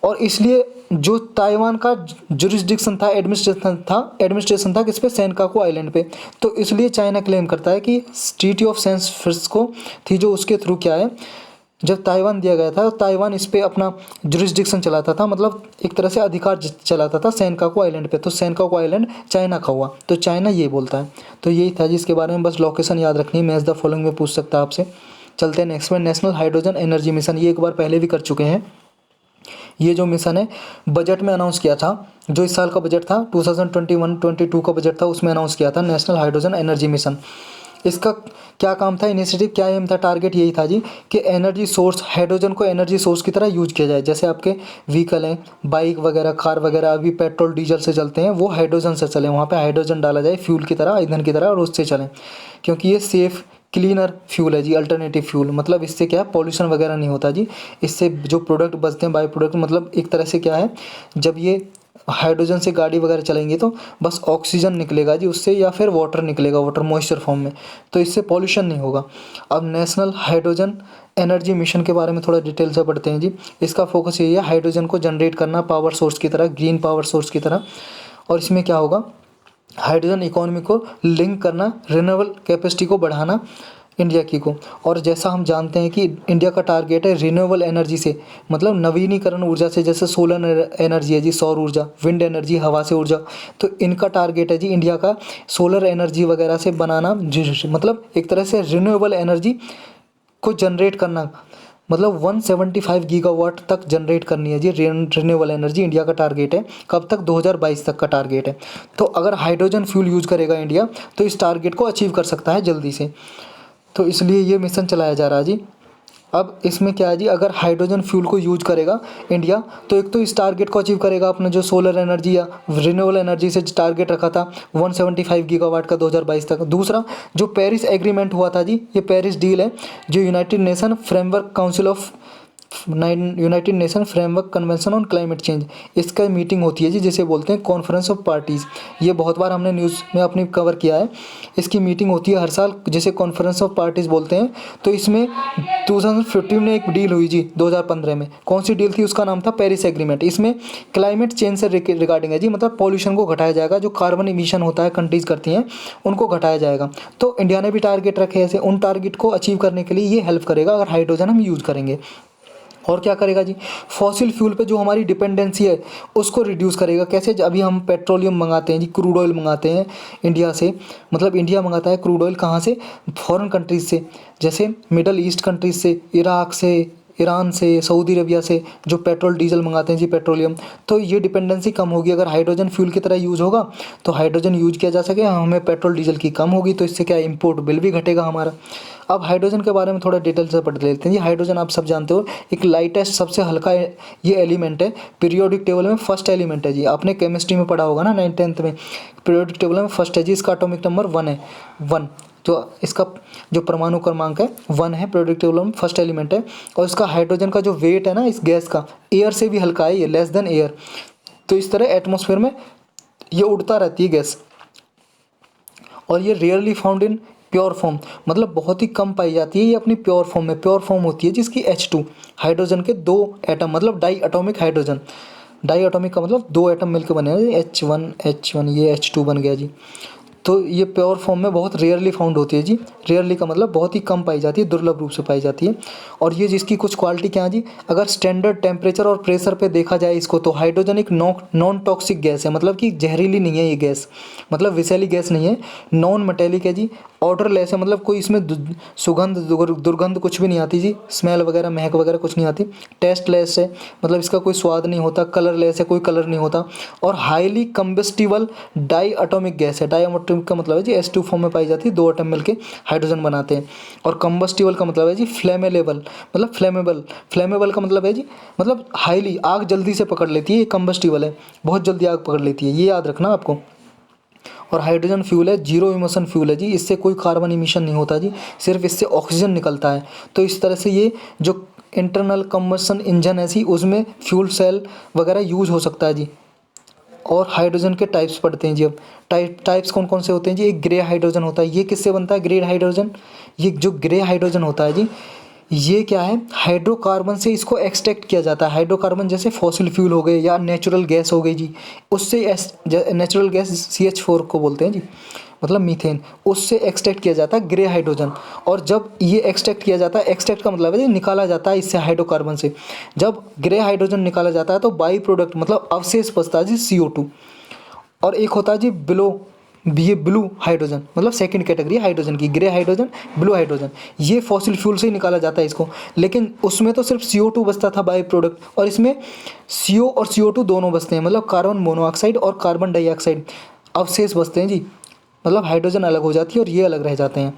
और इसलिए जो ताइवान का जुरिस्डिक्शन था, एडमिनिस्ट्रेशन था किस पे, सेनकाकू आइलैंड पे। तो इसलिए चाइना क्लेम करता है कि ट्रीटी ऑफ सैन फ्रांसिस्को थी, जो उसके थ्रू क्या है, जब ताइवान दिया गया था, तो ताइवान इस पे अपना जुरिस्डिक्शन चलाता था, मतलब एक तरह से अधिकार चलाता था सेनकाकू आइलैंड पे। तो सेनकाकू आइलैंड चाइना का हुआ, तो चाइना ये बोलता है। तो यही था जिसके बारे में बस लोकेशन याद रखनी है, मैच द फॉलोइंग में पूछ सकता है आपसे। चलते हैं नेक्स्ट में, नेशनल हाइड्रोजन एनर्जी मिशन, ये एक बार पहले भी कर चुके हैं। ये जो मिशन है बजट में अनाउंस किया था, जो इस साल का बजट था 2021-22 का बजट था, उसमें अनाउंस किया था नेशनल हाइड्रोजन एनर्जी मिशन। इसका क्या काम था, इनिशिएटिव क्या एम था, टारगेट यही था जी कि एनर्जी सोर्स, हाइड्रोजन को एनर्जी सोर्स की तरह यूज किया जाए। जैसे आपके व्हीकल हैं, बाइक वगैरह, कार वगैरह अभी पेट्रोल डीजल से चलते हैं, वो हाइड्रोजन से चलें, वहाँ पे हाइड्रोजन डाला जाए फ्यूल की तरह, ईंधन की तरह, और उससे चलें, क्योंकि ये सेफ़ क्लीनर फ्यूल है जी, अल्टरनेटिव फ्यूल। मतलब इससे क्या है, पॉल्यूशन वगैरह नहीं होता जी। इससे जो प्रोडक्ट बचते हैं, बाई प्रोडक्ट, मतलब एक तरह से क्या है, जब ये हाइड्रोजन से गाड़ी वगैरह चलेंगे तो बस ऑक्सीजन निकलेगा जी उससे, या फिर वाटर निकलेगा, वाटर मॉइस्चर फॉर्म में, तो इससे पॉल्यूशन नहीं होगा। अब नेशनल हाइड्रोजन एनर्जी मिशन के बारे में थोड़ा डिटेल से पढ़ते हैं जी। इसका फोकस यही है, हाइड्रोजन को जनरेट करना पावर सोर्स की तरह, ग्रीन पावर सोर्स की तरह। और इसमें क्या होगा, हाइड्रोजन इकोनॉमी को लिंक करना, रिन्यूएबल कैपेसिटी को बढ़ाना इंडिया की को। और जैसा हम जानते हैं कि इंडिया का टारगेट है रिन्यूएबल एनर्जी से, मतलब नवीनीकरण ऊर्जा से, जैसे सोलर एनर्जी है जी, सौर ऊर्जा, विंड एनर्जी, हवा से ऊर्जा, तो इनका टारगेट है जी इंडिया का सोलर एनर्जी वगैरह से बनाना, मतलब एक तरह से रिन्यूएबल एनर्जी को जनरेट करना, मतलब 175 गीगावाट तक जनरेट करनी है जी रिन्यूएबल एनर्जी, इंडिया का टारगेट है। कब तक, 2022 तक का टारगेट है। तो अगर हाइड्रोजन फ्यूल यूज़ करेगा इंडिया तो इस टारगेट को अचीव कर सकता है जल्दी से, तो इसलिए ये मिशन चलाया जा रहा है जी। अब इसमें क्या है जी, अगर हाइड्रोजन फ्यूल को यूज करेगा इंडिया तो एक तो इस टारगेट को अचीव करेगा, अपने जो सोलर एनर्जी या रिन्यूएबल एनर्जी से टारगेट रखा था 175 गीगावाट का 2022 तक। दूसरा, जो पेरिस एग्रीमेंट हुआ था जी, ये पेरिस डील है, जो United nation framework council of United nation framework convention on climate change, इसका मीटिंग होती है जी, जिसे बोलते हैं कॉन्फ्रेंस ऑफ पार्टीज़। ये बहुत बार हमने न्यूज़ में अपनी कवर किया है। इसकी मीटिंग होती है हर साल, जिसे कॉन्फ्रेंस ऑफ पार्टीज़ बोलते हैं। तो इसमें 2015 में एक डील हुई जी, 2015 में। कौन सी डील थी, उसका नाम था पेरिस एग्रीमेंट। इसमें क्लाइमेट चेंज से रिगार्डिंग है जी, मतलब पॉल्यूशन को घटाया जाएगा, जो कार्बन इमिशन होता है कंट्रीज़ करती हैं उनको घटाया जाएगा। तो इंडिया ने भी टारगेट रखे ऐसे, उन टारगेट को अचीव करने के लिए ये हेल्प करेगा अगर हाइड्रोजन हम यूज़ करेंगे। और क्या करेगा जी, फॉसिल फ्यूल पे जो हमारी डिपेंडेंसी है उसको रिड्यूस करेगा। कैसे, अभी हम पेट्रोलियम मंगाते हैं जी, क्रूड ऑयल मंगाते हैं इंडिया से, मतलब इंडिया मंगाता है क्रूड ऑयल कहाँ से, फॉरेन कंट्रीज से, जैसे मिडल ईस्ट कंट्रीज से, इराक से, ईरान से, सऊदी अरबिया से, जो पेट्रोल डीजल मंगाते हैं जी, पेट्रोलियम। तो ये डिपेंडेंसी कम होगी अगर हाइड्रोजन फ्यूल की तरह यूज़ होगा, तो हाइड्रोजन यूज किया जा सके, हमें पेट्रोल डीजल की कम होगी, तो इससे क्या इम्पोर्ट बिल भी घटेगा हमारा। अब हाइड्रोजन के बारे में थोड़ा डिटेल से पढ़ लेते हैं जी। हाइड्रोजन आप सब जानते हो, एक लाइटेस्ट, सबसे हल्का ये एलिमेंट है, पीरियोडिक टेबल में फर्स्ट एलिमेंट है जी। आपने केमिस्ट्री में पढ़ा होगा ना 9th-10th में, पीरियोडिक टेबल में फर्स्ट है जी, इसका एटॉमिक नंबर 1 है, 1। तो इसका जो परमाणु क्रमांक है 1 है, पीरियोडिक टेबल में फर्स्ट एलिमेंट है। और इसका हाइड्रोजन का जो वेट है ना इस गैस का, एयर से भी हल्का है ये, लेस देन एयर। तो इस तरह एटमॉस्फेयर में ये उड़ता रहती है गैस, और ये rarely found in pure form, मतलब बहुत ही कम पाई जाती है ये अपनी प्योर फॉर्म में। प्योर फॉर्म होती है जिसकी H2, हाइड्रोजन के 2 एटम, मतलब diatomic hydrogen. Diatomic का मतलब 2 एटम मिलकर बने हैं, H1 ये H2 बन गया जी। तो ये प्योर फॉर्म में बहुत रेयरली फाउंड होती है जी। रेयरली का मतलब बहुत ही कम पाई जाती है, दुर्लभ रूप से पाई जाती है। और ये जिसकी कुछ क्वालिटी क्या है जी, अगर स्टैंडर्ड टेम्परेचर और प्रेशर पे देखा जाए इसको, तो हाइड्रोजन एक नॉन टॉक्सिक गैस है, मतलब कि जहरीली नहीं है ये गैस, मतलब विषैली गैस नहीं है, नॉन मेटेलिक है जी, ऑर्डरलेस है, मतलब कोई इसमें सुगंध दुर्गंध कुछ भी नहीं आती जी, स्मेल वगैरह महक वगैरह कुछ नहीं आती। टेस्टलेस है, मतलब इसका कोई स्वाद नहीं होता। कलरलेस है, कोई कलर नहीं होता। और highly combustible diatomic gas है। डाई एटॉमिक का मतलब है जी H2 फॉर्म में पाई जाती है, 2 एटम मिलके हाइड्रोजन बनाते हैं। और कम्बस्टिबल का मतलब है जी फ्लेमेबल, मतलब फ्लेमेबल। फ्लेमेबल का मतलब है जी, मतलब हाईली, आग जल्दी से पकड़ लेती है, ये कम्बस्टिबल है, बहुत जल्दी आग पकड़ लेती है, ये याद रखना आपको। और हाइड्रोजन फ्यूल है, जीरो इमिशन फ्यूल है जी, इससे कोई कार्बन इमिशन नहीं होता जी, सिर्फ इससे ऑक्सीजन निकलता है। तो इस तरह से ये जो इंटरनल कम्बसन इंजन है जी, उसमें फ्यूल सेल वगैरह यूज़ हो सकता है जी। और हाइड्रोजन के टाइप्स पढ़ते हैं जी। अब टाइप्स कौन कौन से होते हैं जी, एक ग्रे हाइड्रोजन होता है। ये किससे बनता है, ग्रे हाइड्रोजन। ये जो ग्रे हाइड्रोजन होता है जी, ये क्या है, हाइड्रोकार्बन से इसको एक्सट्रैक्ट किया जाता है। हाइड्रोकार्बन जैसे फॉसिल फ्यूल हो गए या नेचुरल गैस हो गई जी, उससे नेचुरल गैस CH4 को बोलते हैं जी, मतलब मीथेन, उससे एक्सट्रैक्ट किया जाता है ग्रे हाइड्रोजन। और जब ये एक्सट्रैक्ट किया जाता है, एक्सट्रैक्ट का मतलब है जी निकाला जाता है इससे हाइड्रोकार्बन से, जब ग्रे हाइड्रोजन निकाला जाता है तो बाई प्रोडक्ट मतलब अवशेष बचता है जी CO2। और एक होता है जी ये ब्लू हाइड्रोजन, मतलब सेकंड कैटेगरी हाइड्रोजन की, ग्रे हाइड्रोजन, ब्लू हाइड्रोजन। ये फॉसिल फ्यूल से ही निकाला जाता है इसको, लेकिन उसमें तो सिर्फ CO2 बचता था बाई प्रोडक्ट, और इसमें CO और CO2 दोनों बचते हैं, मतलब कार्बन मोनोऑक्साइड और कार्बन डाइऑक्साइड अवशेष बचते हैं जी। मतलब हाइड्रोजन अलग हो जाती है और ये अलग रह जाते हैं।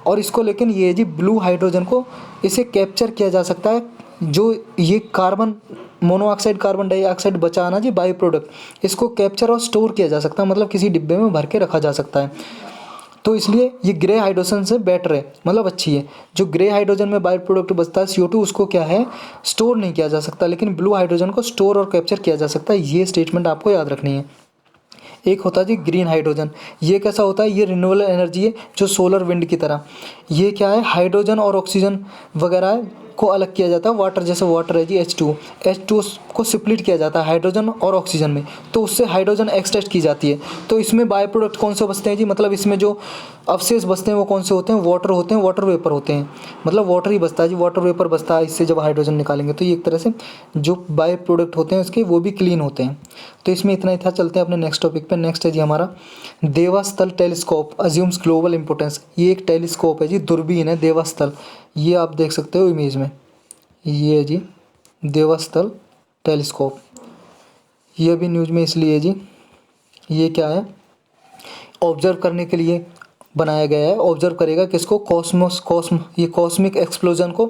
और इसको लेकिन ये जी ब्लू हाइड्रोजन को इसे कैप्चर किया जा सकता है, जो ये कार्बन मोनोऑक्साइड कार्बन डाइऑक्साइड बचा ना जी बाई प्रोडक्ट, इसको कैप्चर और स्टोर किया जा सकता है, मतलब किसी डिब्बे में भर के रखा जा सकता है। तो इसलिए ये ग्रे हाइड्रोजन से बेटर है, मतलब अच्छी है। जो ग्रे हाइड्रोजन में बाई प्रोडक्ट बचता है CO2, उसको क्या है स्टोर नहीं किया जा सकता, लेकिन ब्लू हाइड्रोजन को स्टोर और कैप्चर किया जा सकता है। ये स्टेटमेंट आपको याद रखनी है। एक होता है जी ग्रीन हाइड्रोजन। ये कैसा होता है, ये रिन्यूएबल एनर्जी है जो सोलर विंड की तरह। ये क्या है, हाइड्रोजन और ऑक्सीजन वगैरह को अलग किया जाता है, वाटर जैसे वाटर है जी H2 को सिप्लिट किया जाता है हाइड्रोजन और ऑक्सीजन में, तो उससे हाइड्रोजन एक्सट्रैक्ट की जाती है। तो इसमें बाय प्रोडक्ट कौन से बचते हैं जी, मतलब इसमें जो अवशेष बचते हैं वो कौन से होते हैं, वाटर होते हैं, वाटर वेपर होते हैं, मतलब वाटर ही बचता है जी, वाटर वेपर बचता है इससे जब हाइड्रोजन निकालेंगे। तो ये एक तरह से जो बाय प्रोडक्ट होते हैं उसके वो भी क्लीन होते हैं। तो इसमें इतना ही था। चलते हैं अपने नेक्स्ट टॉपिक पे। नेक्स्ट है जी हमारा देवास्थल टेलीस्कोप अज्यूम्स ग्लोबल इंपोर्टेंस। ये एक टेलीस्कोप है जी, दूरबीन है देवास्थल। ये आप देख सकते हो इमेज में, ये है जी देवास्थल टेलीस्कोप। ये भी न्यूज़ में इसलिए है जी, ये क्या है, ऑब्जर्व करने के लिए बनाया गया है। ऑब्जर्व करेगा किसको, ये कॉस्मिक एक्सप्लोजन को,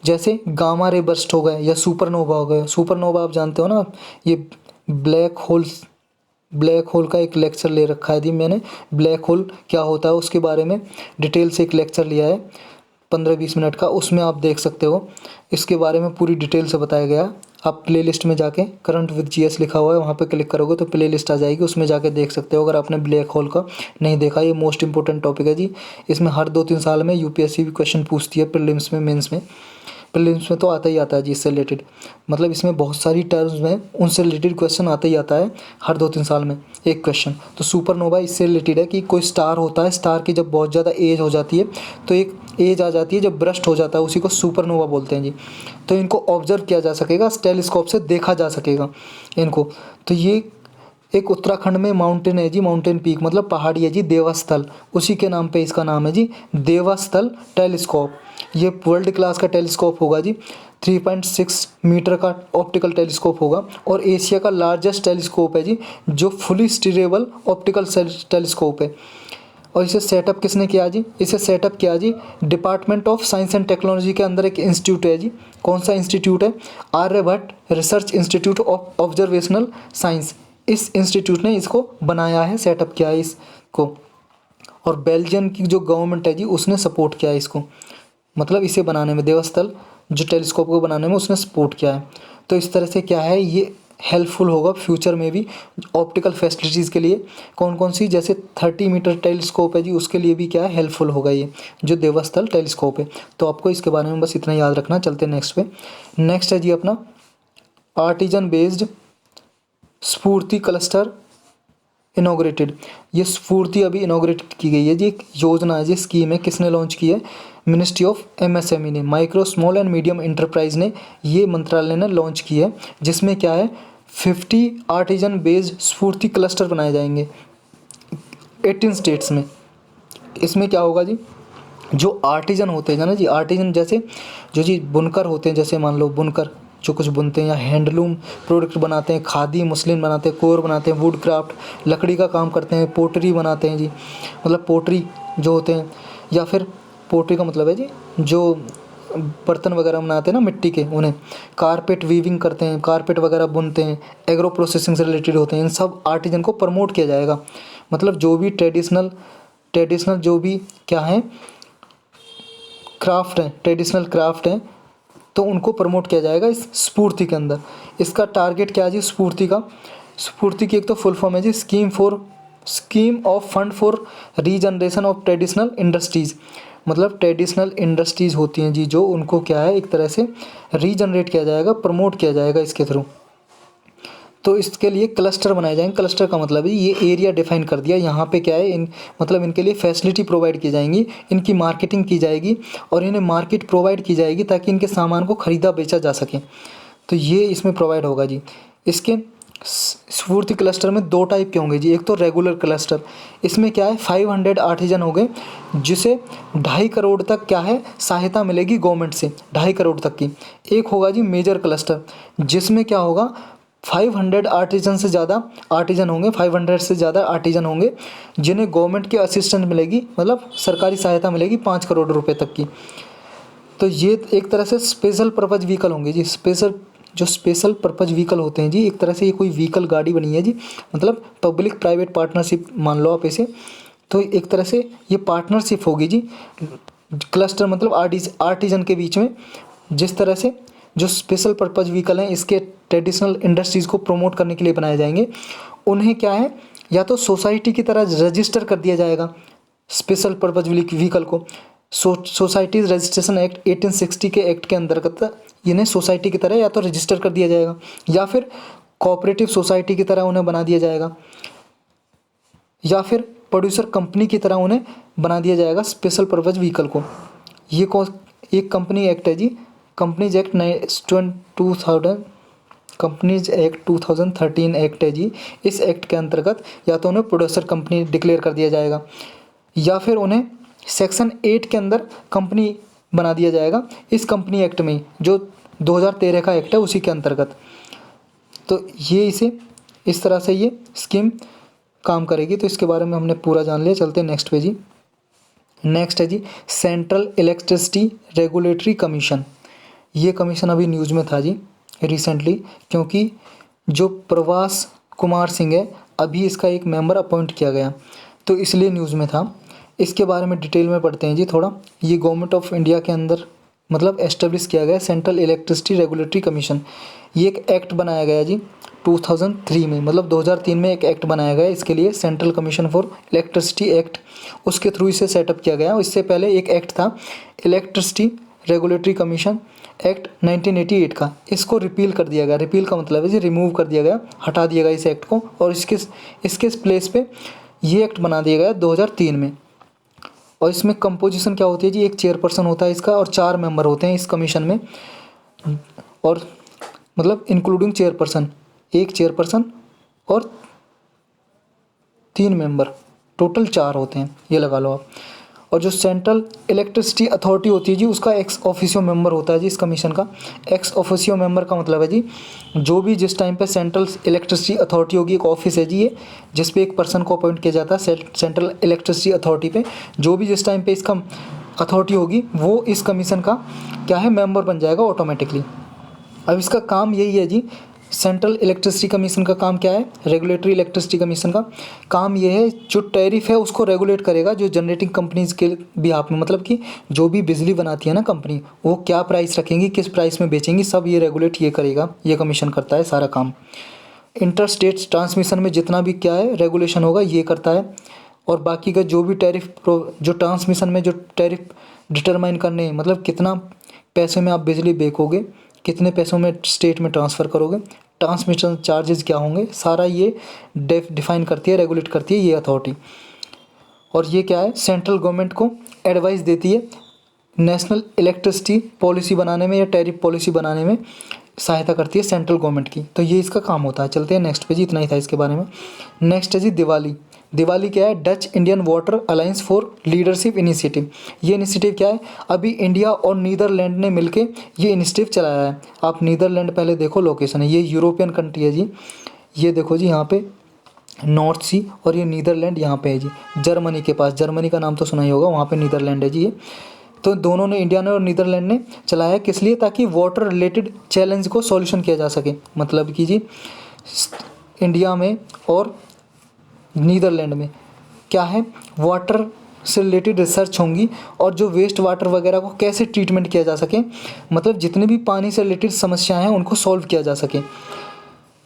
जैसे गामा रे बर्स्ट हो गए या सुपरनोवा हो गए। सुपरनोवा आप जानते हो ना, ये ब्लैक होल का एक लेक्चर ले रखा है जी मैंने। ब्लैक होल क्या होता है उसके बारे में डिटेल से एक लेक्चर लिया है 15-20 मिनट का, उसमें आप देख सकते हो। इसके बारे में पूरी डिटेल से बताया गया। आप प्लेलिस्ट में जाके करंट विद GS लिखा हुआ है, वहाँ पे क्लिक करोगे तो प्लेलिस्ट आ जाएगी, उसमें जाके देख सकते हो अगर आपने ब्लैक होल का नहीं देखा। ये मोस्ट इंपॉर्टेंट टॉपिक है जी। इसमें हर 2-3 साल में UPSC भी क्वेश्चन पूछती है, प्रीलिम्स में, मेंस में। प्रीलिम्स में तो आता ही आता है जी इससे रिलेटेड, मतलब इसमें बहुत सारी टर्म्स में उनसे रिलेटेड क्वेश्चन आता ही आता है हर 2-3 साल में एक क्वेश्चन। तो सुपरनोवा इससे रिलेटेड है कि कोई स्टार होता है, स्टार की जब बहुत ज़्यादा एज हो जाती है तो एक एज आ जाती है जब ब्रस्ट हो जाता है, उसी को सुपरनोवा बोलते हैं जी। तो इनको ऑब्जर्व किया जा सकेगा, टेलीस्कोप से देखा जा सकेगा इनको। तो ये एक उत्तराखंड में माउंटेन है जी, माउंटेन पीक मतलब पहाड़ी है जी, देवस्थल, उसी के नाम पे इसका नाम है जी देवस्थल टेलीस्कोप। ये वर्ल्ड क्लास का टेलीस्कोप होगा जी, 3.6 मीटर का ऑप्टिकल टेलीस्कोप होगा और एशिया का लार्जेस्ट टेलीस्कोप है जी, जो फुली स्टीरेबल ऑप्टिकल टेलीस्कोप है। और इसे सेटअप किसने किया जी, इसे सेटअप किया जी department of science and technology के अंदर एक इंस्टीट्यूट है जी। कौन सा इंस्टीट्यूट है, Aryabhatta research institute of observational science. इस इंस्टीट्यूट ने इसको बनाया है, सेटअप किया है इसको, और बेल्जियम की जो गवर्नमेंट है जी उसने सपोर्ट किया है इसको, मतलब इसे बनाने में, देवस्थल जो टेलीस्कोप को बनाने में उसने सपोर्ट किया है। तो इस तरह से क्या है, ये हेल्पफुल होगा फ्यूचर में भी ऑप्टिकल फैसिलिटीज़ के लिए। कौन कौन सी, जैसे 30 मीटर टेलीस्कोप है जी, उसके लिए भी क्या है हेल्पफुल होगा ये जो देवस्थल टेलीस्कोप है। तो आपको इसके बारे में बस इतना याद रखना। चलते हैं नेक्स्ट पे। नेक्स्ट है जी अपना आर्टिजन बेस्ड स्फूर्ति क्लस्टर इनॉग्रेटेड। ये स्फूर्ति अभी इनॉग्रेट की गई है जी, एक योजना है जी, स्कीम है। किसने लॉन्च की है, मिनिस्ट्री ऑफ MSME ने, micro small and medium enterprise ने, ये मंत्रालय ने लॉन्च की है। जिसमें क्या है 50 आर्टिजन बेस्ड स्फूर्ति क्लस्टर बनाए जाएंगे 18 स्टेट्स में। इसमें क्या होगा जी, जो आर्टिजन होते हैं ना जी, आर्टिजन जैसे जो जी बुनकर होते हैं, जैसे मान लो बुनकर जो कुछ बुनते हैं, या हैंडलूम प्रोडक्ट बनाते हैं, खादी मुस्लिन बनाते हैं, कोर बनाते हैं, वुड क्राफ्ट लकड़ी का काम करते हैं, पोटरी बनाते हैं जी, मतलब पोटरी जो होते हैं, या फिर पोटरी का मतलब है जी जो बर्तन वगैरह बनाते हैं ना मिट्टी के, उन्हें कारपेट वीविंग करते हैं, कारपेट वगैरह बुनते हैं, एग्रो प्रोसेसिंग से रिलेटेड होते हैं। इन सब आर्टिजन को प्रमोट किया जाएगा, मतलब जो भी ट्रेडिशनल जो भी क्या है क्राफ्ट हैं, ट्रेडिशनल क्राफ्ट हैं, तो उनको प्रमोट किया जाएगा इस स्फूर्ति के अंदर। इसका टारगेट क्या है जी स्फूर्ति का, स्फूर्ति की एक तो फुल फॉर्म है जी scheme of fund for regeneration of traditional industries. मतलब ट्रेडिशनल इंडस्ट्रीज़ होती हैं जी जो, उनको क्या है एक तरह से रीजनरेट किया जाएगा, प्रमोट किया जाएगा इसके थ्रू। तो इसके लिए क्लस्टर बनाए जाएंगे। क्लस्टर का मतलब है ये एरिया डिफाइन कर दिया, यहाँ पे क्या है मतलब इनके लिए फैसिलिटी प्रोवाइड की जाएंगी, इनकी मार्केटिंग की जाएगी और इन्हें मार्केट प्रोवाइड की जाएगी ताकि इनके सामान को ख़रीदा बेचा जा सके। तो ये इसमें प्रोवाइड होगा जी। इसके स्फूर्ति क्लस्टर में 2 टाइप के होंगे जी। एक तो रेगुलर क्लस्टर, इसमें क्या है 500 आर्टिजन हो गए, जिसे 2.5 करोड़ तक क्या है सहायता मिलेगी गवर्नमेंट से, 2.5 करोड़ तक की। एक होगा जी मेजर क्लस्टर, जिसमें क्या होगा 500 आर्टिजन से ज़्यादा आर्टिजन होंगे, 500 से ज़्यादा आर्टिजन होंगे जिन्हें गवर्नमेंट की असिस्टेंस मिलेगी, मतलब सरकारी सहायता मिलेगी 5 करोड़ रुपए तक की। तो ये एक तरह से स्पेशल पर्पज़ व्हीकल होंगे जी। स्पेशल पर्पज़ व्हीकल होते हैं जी, एक तरह से ये कोई व्हीकल गाड़ी बनी है जी, मतलब पब्लिक प्राइवेट पार्टनरशिप मान लो आप इसे। तो एक तरह से ये पार्टनरशिप होगी जी, क्लस्टर मतलब आर्टिजन के बीच में। जिस तरह से जो स्पेशल पर्पज़ व्हीकल हैं इसके ट्रेडिशनल इंडस्ट्रीज़ को प्रमोट करने के लिए बनाए जाएंगे। उन्हें क्या है, या तो सोसाइटी की तरह रजिस्टर कर दिया जाएगा स्पेशल पर्पज़ व्हीकल को। सोसाइटीज़ रजिस्ट्रेशन एक्ट 1860 के एक्ट के अंतर्गत इन्हें सोसाइटी की तरह या तो रजिस्टर कर दिया जाएगा, या फिर कोऑपरेटिव सोसाइटी की तरह उन्हें बना दिया जाएगा, या फिर प्रोड्यूसर कंपनी की तरह उन्हें बना दिया जाएगा स्पेशल पर्पज़ व्हीकल को। ये एक कंपनी एक्ट है जी, companies act 2000, companies act 2013 act है जी। इस एक्ट के अंतर्गत या तो उन्हें प्रोड्यूसर कंपनी डिक्लेयर कर दिया जाएगा, या फिर उन्हें सेक्शन 8 के अंदर कंपनी बना दिया जाएगा इस कंपनी एक्ट में, जो 2013 का एक्ट है उसी के अंतर्गत। तो ये इसे इस तरह से ये स्कीम काम करेगी। तो इसके बारे में हमने पूरा जान लिया। चलते हैं नेक्स्ट पे जी। नेक्स्ट है जी सेंट्रल इलेक्ट्रिसिटी रेगुलेटरी कमीशन। ये कमीशन अभी न्यूज़ में था जी रिसेंटली, क्योंकि जो प्रवास कुमार सिंह है अभी इसका एक मेंबर अपॉइंट किया गया, तो इसलिए न्यूज़ में था। इसके बारे में डिटेल में पढ़ते हैं जी थोड़ा। ये गवर्नमेंट ऑफ इंडिया के अंदर मतलब एस्टेब्लिश किया गया सेंट्रल इलेक्ट्रिसिटी रेगुलेटरी कमीशन। ये एक एक्ट बनाया गया जी 2003 में, मतलब 2003 में एक एक्ट बनाया गया इसके लिए, central commission for electricity act, उसके थ्रू इसे सेटअप किया गया। इससे पहले एक एक्ट था इलेक्ट्रिसिटी रेगुलेटरी कमीशन एक्ट 1988 का, इसको रिपील कर दिया गया। रिपील का मतलब है जी रिमूव कर दिया गया, हटा दिया गया इस एक्ट को, और इसके प्लेस पे ये एक्ट बना दिया गया 2003 में। और इसमें कंपोजिशन क्या होती है जी, एक चेयरपर्सन होता है इसका और 4 मेंबर होते हैं इस कमीशन में, और मतलब इंक्लूडिंग चेयरपर्सन, एक चेयरपर्सन और 3 मेंबर, टोटल 4 होते हैं, ये लगा लो आप। और जो सेंट्रल इलेक्ट्रिसिटी अथॉरिटी होती है जी, उसका एक्स ऑफिशियो मेंबर होता है जी इस कमीशन का। एक्स ऑफिशियो मेंबर का मतलब है जी जो भी जिस टाइम पे सेंट्रल इलेक्ट्रिसिटी अथॉरिटी होगी, एक ऑफिस है जी ये, जिस पे एक पर्सन को अपॉइंट किया जाता है सेंट्रल इलेक्ट्रिसिटी अथॉरिटी पे, जो भी जिस टाइम पे इसका अथॉरिटी होगी वो इस कमीशन का क्या है, मेंबर बन जाएगा ऑटोमेटिकली। अब इसका काम यही है जी, सेंट्रल इलेक्ट्रिसिटी कमीशन का काम क्या है, रेगुलेटरी इलेक्ट्रिसिटी कमीशन का काम ये है जो टैरिफ है उसको रेगुलेट करेगा, जो जनरेटिंग कंपनीज के बिहाफ में, मतलब कि जो भी बिजली बनाती है ना कंपनी, वो क्या प्राइस रखेंगी, किस प्राइस में बेचेंगी, सब ये रेगुलेट ये करेगा, ये कमीशन करता है सारा काम। इंटर स्टेट ट्रांसमिशन में जितना भी क्या है रेगुलेशन होगा ये करता है, और बाकी का जो भी टैरिफ जो ट्रांसमिशन में जो टैरिफ डिटरमाइन करने, मतलब कितना पैसे में आप बिजली बेचोगे, कितने पैसों में स्टेट में ट्रांसफ़र करोगे, ट्रांसमिशन चार्जेस क्या होंगे, सारा ये डिफाइन करती है, रेगुलेट करती है ये अथॉरिटी। और ये क्या है, सेंट्रल गवर्नमेंट को एडवाइस देती है नेशनल इलेक्ट्रिसिटी पॉलिसी बनाने में या टैरिफ पॉलिसी बनाने में सहायता करती है सेंट्रल गवर्नमेंट की। तो ये इसका काम होता है। चलते हैं नेक्स्ट पे जी, इतना ही था इसके बारे में। नेक्स्ट है जी दिवाली। दिवाली क्या है, Dutch Indian water alliance for leadership initiative. ये इनिशिएटिव क्या है, अभी इंडिया और नीदरलैंड ने मिलके ये इनिशिएटिव चलाया है। आप नीदरलैंड पहले देखो लोकेशन है, ये यूरोपियन कंट्री है जी, ये देखो जी यहाँ पे नॉर्थ सी, और ये नीदरलैंड यहाँ पे है जी जर्मनी के पास, जर्मनी का नाम तो सुना ही होगा, वहाँ पे नीदरलैंड है जी ये। तो दोनों ने, इंडिया ने और नीदरलैंड ने चलाया, किस लिए, ताकि वाटर रिलेटेड चैलेंज को सॉल्यूशन किया जा सके। मतलब कि जी इंडिया में और नीदरलैंड में क्या है, वाटर से रिलेटेड रिसर्च होंगी, और जो वेस्ट वाटर वगैरह को कैसे ट्रीटमेंट किया जा सके, मतलब जितने भी पानी से रिलेटेड समस्याएं हैं उनको सॉल्व किया जा सके।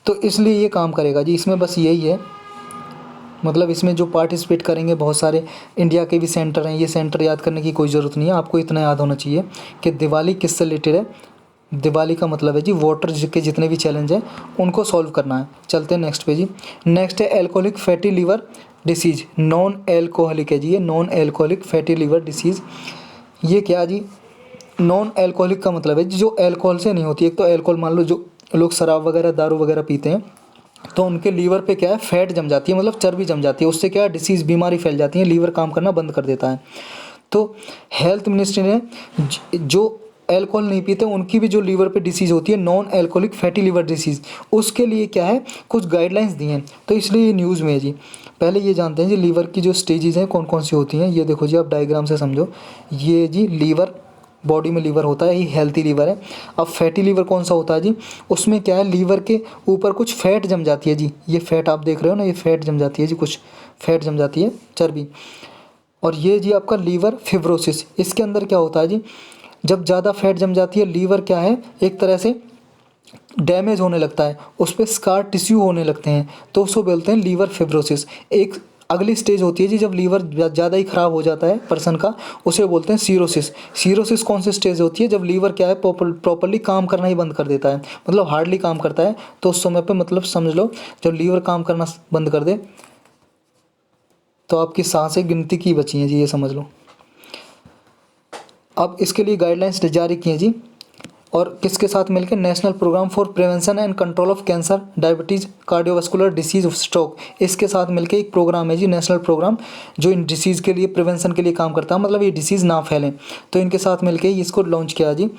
तो इसलिए ये काम करेगा जी, इसमें बस यही है, मतलब इसमें जो पार्टिसिपेट करेंगे बहुत सारे इंडिया के भी सेंटर हैं। ये सेंटर याद करने की कोई ज़रूरत नहीं है, आपको इतना याद होना चाहिए कि दिवाली किससे रिलेटेड है। दिवाली का मतलब है जी वाटर के जितने भी चैलेंज हैं उनको सॉल्व करना है। चलते हैं नेक्स्ट पे जी। नेक्स्ट है alcoholic fatty liver disease, non alcoholic है जी ये, non alcoholic fatty liver disease. ये क्या जी, नॉन एल्कोहलिक का मतलब है जो एल्कोहल से नहीं होती। एक तो एल्कोहल मान लो जो लोग शराब वगैरह दारू वगैरह पीते हैं तो उनके लीवर पे क्या है, फैट जम जाती है, मतलब चर्बी जम जाती है, उससे क्या है डिसीज़ बीमारी फैल जाती है, लीवर काम करना बंद कर देता है। तो हेल्थ मिनिस्ट्री ने जो अल्कोहल नहीं पीते उनकी भी जो लीवर पे डिसीज़ होती है non alcoholic fatty liver disease, उसके लिए क्या है कुछ गाइडलाइंस दी हैं, तो इसलिए ये न्यूज़ में है जी। पहले ये जानते हैं जी लीवर की जो स्टेजेस हैं कौन कौन सी होती हैं। ये देखो जी, आप डायग्राम से समझो, ये जी लीवर, बॉडी में लीवर होता है, ये हेल्थी लीवर है। अब फैटी लीवर कौन सा होता है जी, उसमें क्या है लीवर के ऊपर कुछ फैट जम जाती है जी, ये फैट आप देख रहे हो ना, ये फैट जम जाती है जी, कुछ फैट जम जाती है, चर्बी। और ये जी आपका लीवर फिब्रोसिस, इसके अंदर क्या होता है जी, जब ज़्यादा फैट जम जाती है लीवर क्या है एक तरह से डैमेज होने लगता है, उस पर स्कार टिश्यू होने लगते हैं, तो उसको बोलते हैं लीवर फिब्रोसिस। एक अगली स्टेज होती है जी जब लीवर ज़्यादा ही ख़राब हो जाता है पर्सन का, उसे बोलते हैं सीरोसिस। सीरोसिस कौन सी स्टेज होती है, जब लीवर क्या है प्रॉपर्ली काम करना ही बंद कर देता है, मतलब हार्डली काम करता है, तो उस समय पे मतलब समझ लो जब लीवर काम करना बंद कर दे तो आपकी सांसें गिनती की बची हैं जी, ये समझ लो। अब इसके लिए गाइडलाइंस जारी किए जी, और किसके साथ मिलकर, national programme for prevention and control of cancer, diabetes, cardiovascular disease, stroke, इसके साथ मिलकर एक प्रोग्राम है जी, नेशनल प्रोग्राम, जो इन डिसीज़ के लिए प्रिवेंशन के लिए काम करता है, मतलब ये डिसीज़ ना फैलें, तो इनके साथ मिलकर ही इसको लॉन्च किया जी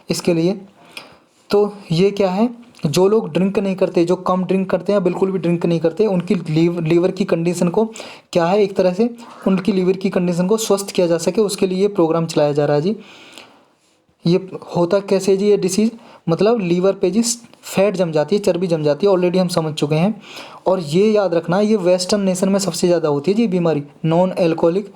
इसके लिए। तो ये क्या है, जो लोग ड्रिंक नहीं करते, जो कम ड्रिंक करते हैं, बिल्कुल भी ड्रिंक नहीं करते, उनकी लीवर की कंडीशन को क्या है एक तरह से उनकी लीवर की कंडीशन को स्वस्थ किया जा सके, उसके लिए ये प्रोग्राम चलाया जा रहा है जी। ये होता कैसे जी, ये डिसीज़ मतलब लीवर पे जी फैट जम जाती है, चर्बी जम जाती है, ऑलरेडी हम समझ चुके हैं। और ये याद रखना, ये वेस्टर्न नेशन में सबसे ज़्यादा होती है जी बीमारी, नॉन एल्कोहलिक,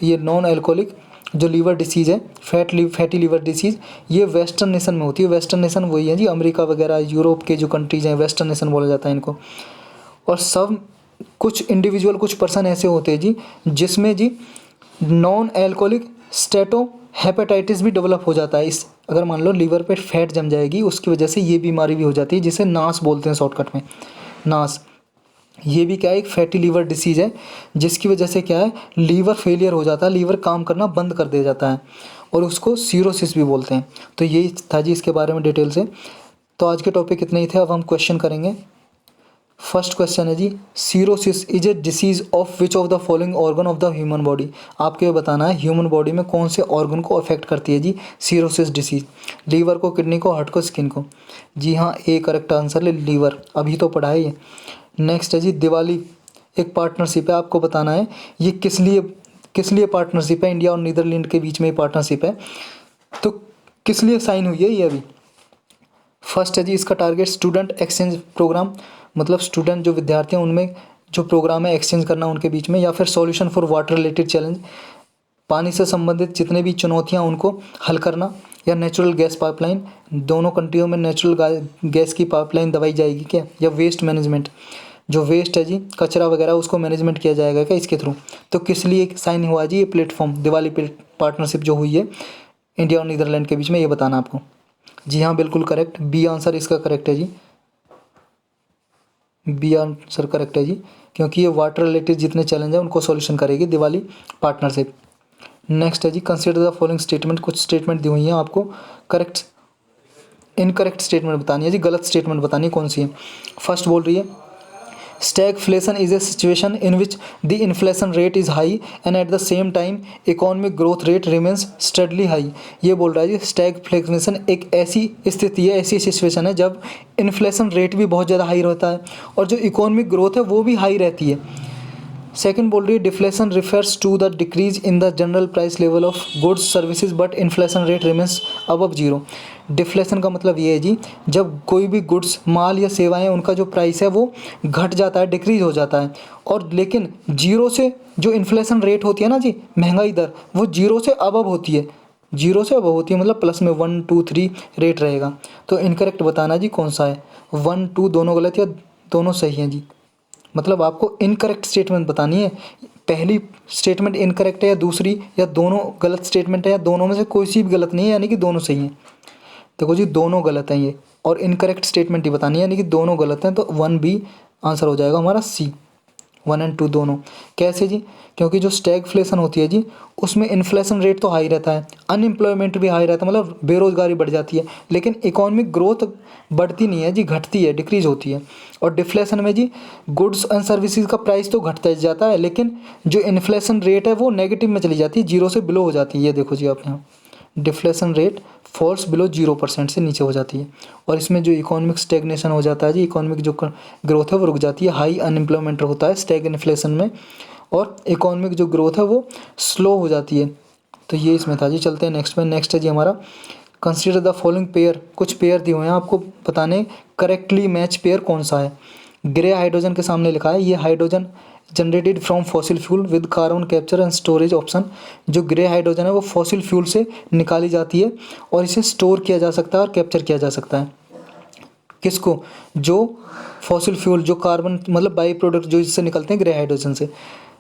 ये नॉन एल्कोहलिक जो लीवर डिसीज़ है, फैटी लीवर डिसीज़, ये वेस्टर्न नेशन में होती है। वेस्टर्न नेशन वही है जी, अमेरिका वगैरह, यूरोप के जो कंट्रीज़ हैं, वेस्टर्न नेशन बोला जाता है इनको। और सब कुछ इंडिविजुअल, कुछ पर्सन ऐसे होते हैं जी जिसमें जी नॉन एल्कोहलिक स्टेटो हेपेटाइटिस भी डेवलप हो जाता है। इस अगर मान लो लीवर पे फैट जम जाएगी, उसकी वजह से ये बीमारी भी हो जाती है, जिसे नास बोलते हैं शॉर्टकट में, नास। ये भी क्या है, एक फैटी लीवर डिसीज़ है, जिसकी वजह से क्या है लीवर फेलियर हो जाता है, लीवर काम करना बंद कर दिया जाता है, और उसको सीरोसिस भी बोलते हैं। तो यही था जी इसके बारे में डिटेल से। तो आज के टॉपिक इतने ही थे, अब हम क्वेश्चन करेंगे। फर्स्ट क्वेश्चन है जी, cirrhosis is a disease of which of the following organ of the human body. आपको ये बताना है ह्यूमन बॉडी में कौन से ऑर्गन को अफेक्ट करती है जी सीरोसिस डिसीज, लीवर को, किडनी को, हार्ट को, स्किन को। जी हाँ, ए करेक्ट आंसर है लीवर, अभी तो पढ़ा है ये। नेक्स्ट है जी, दिवाली एक पार्टनरशिप है, आपको बताना है ये किस लिए पार्टनरशिप है, इंडिया और नीदरलैंड के बीच में ये पार्टनरशिप है, तो किस लिए साइन हुई है ये अभी। फर्स्ट है जी इसका टारगेट स्टूडेंट एक्सचेंज प्रोग्राम, मतलब स्टूडेंट जो विद्यार्थी हैं उनमें जो प्रोग्राम है एक्सचेंज करना उनके बीच में, या फिर solution for water related challenge, पानी से संबंधित जितने भी चुनौतियां उनको हल करना, या नेचुरल गैस पाइपलाइन, दोनों कंट्रियों में नेचुरल गैस की पाइपलाइन दबाई जाएगी क्या, या वेस्ट मैनेजमेंट, जो वेस्ट है जी कचरा वगैरह उसको मैनेजमेंट किया जाएगा क्या इसके थ्रू। तो किस लिए साइन हुआ जी ये प्लेटफॉर्म, दिवाली पार्टनरशिप जो हुई है इंडिया और नीदरलैंड के बीच में, ये बताना आपको। जी हाँ बिल्कुल करेक्ट, बी आंसर इसका करेक्ट है जी, बी आंसर करेक्ट है जी, क्योंकि ये वाटर रिलेटेड जितने चैलेंज हैं उनको सॉल्यूशन करेगी दिवाली पार्टनरशिप। नेक्स्ट है जी, कंसीडर द फॉलोइंग स्टेटमेंट, कुछ स्टेटमेंट दी हुई हैं आपको, करेक्ट इनकरेक्ट स्टेटमेंट बतानी है जी, गलत स्टेटमेंट बतानी है कौन सी है। फर्स्ट बोल रही है stagflation is a situation in which the inflation rate is high and at the same time economic growth rate remains steadily high. ये बोल रहा है जी स्टैगफ्लेशन एक ऐसी स्थिति है, ऐसी सिचुएशन है जब इन्फ्लेशन रेट भी बहुत ज़्यादा हाई रहता है और जो इकोनॉमिक ग्रोथ है वो भी हाई रहती है। सेकंड बोल रही है deflation refers to the decrease in the general price level of goods services but inflation rate remains above zero. Deflation का मतलब ये है जी जब कोई भी गुड्स, माल या सेवाएं, उनका जो प्राइस है वो घट जाता है, डिक्रीज हो जाता है, और लेकिन जीरो से जो इन्फ्लेशन रेट होती है ना जी, महंगाई दर, वो जीरो से अबव होती है, जीरो से अबव होती है, मतलब प्लस में 1 2 3 रेट रहेगा। तो इनकरेक्ट बताना जी कौन सा है, 1 2 दोनों गलत या दोनों सही हैं जी, मतलब आपको इनकरेक्ट स्टेटमेंट बतानी है, पहली स्टेटमेंट इनकरेक्ट है या दूसरी, या दोनों गलत स्टेटमेंट है, या दोनों में से कोई सी भी गलत नहीं है, यानी कि दोनों सही हैं। देखो जी दोनों गलत हैं ये, और इनकरेक्ट स्टेटमेंट ही बतानी है, यानी कि दोनों गलत हैं, तो 1B आंसर हो जाएगा हमारा सी, 1 और 2 दोनों। कैसे जी, क्योंकि जो स्टैगफ्लेशन होती है जी उसमें इन्फ्लेशन रेट तो हाई रहता है, अनएम्प्लॉयमेंट भी हाई रहता है, मतलब बेरोजगारी बढ़ जाती है, लेकिन इकोनॉमिक ग्रोथ बढ़ती नहीं है जी, घटती है, डिक्रीज होती है। और डिफ्लेशन में जी गुड्स एंड सर्विसेज का प्राइस तो घटता जाता है, लेकिन जो इन्फ्लेशन रेट है वो नेगेटिव में चली जाती है, जीरो से बिलो हो जाती है। ये देखो जी आप यहाँ डिफ्लेशन रेट फॉल्स बिलो 0% से नीचे हो जाती है। और इसमें जो इकोनॉमिक स्टेगनेशन हो जाता है जी, इकोनॉमिक जो ग्रोथ है वो रुक जाती है। हाई अनएम्प्लॉयमेंट होता है स्टैगफ्लेशन में, और इकोनॉमिक जो ग्रोथ है वो स्लो हो जाती है। तो ये इसमें था जी। चलते हैं नेक्स्ट में। नेक्स्ट है जी हमारा कंसीडर द फॉलोइंग पेयर। कुछ पेयर दिए हुए हैं, आपको बताने करेक्टली मैच पेयर कौन सा है। ग्रे हाइड्रोजन के सामने लिखा है, ये hydrogen generated from fossil fuel with carbon capture and storage option. जो ग्रे हाइड्रोजन है वो फॉसिल फ्यूल से निकाली जाती है और इसे स्टोर किया जा सकता है और कैप्चर किया जा सकता है। किसको? जो फॉसिल फ्यूल, जो कार्बन मतलब बाई प्रोडक्ट जो इससे निकलते हैं ग्रे हाइड्रोजन से।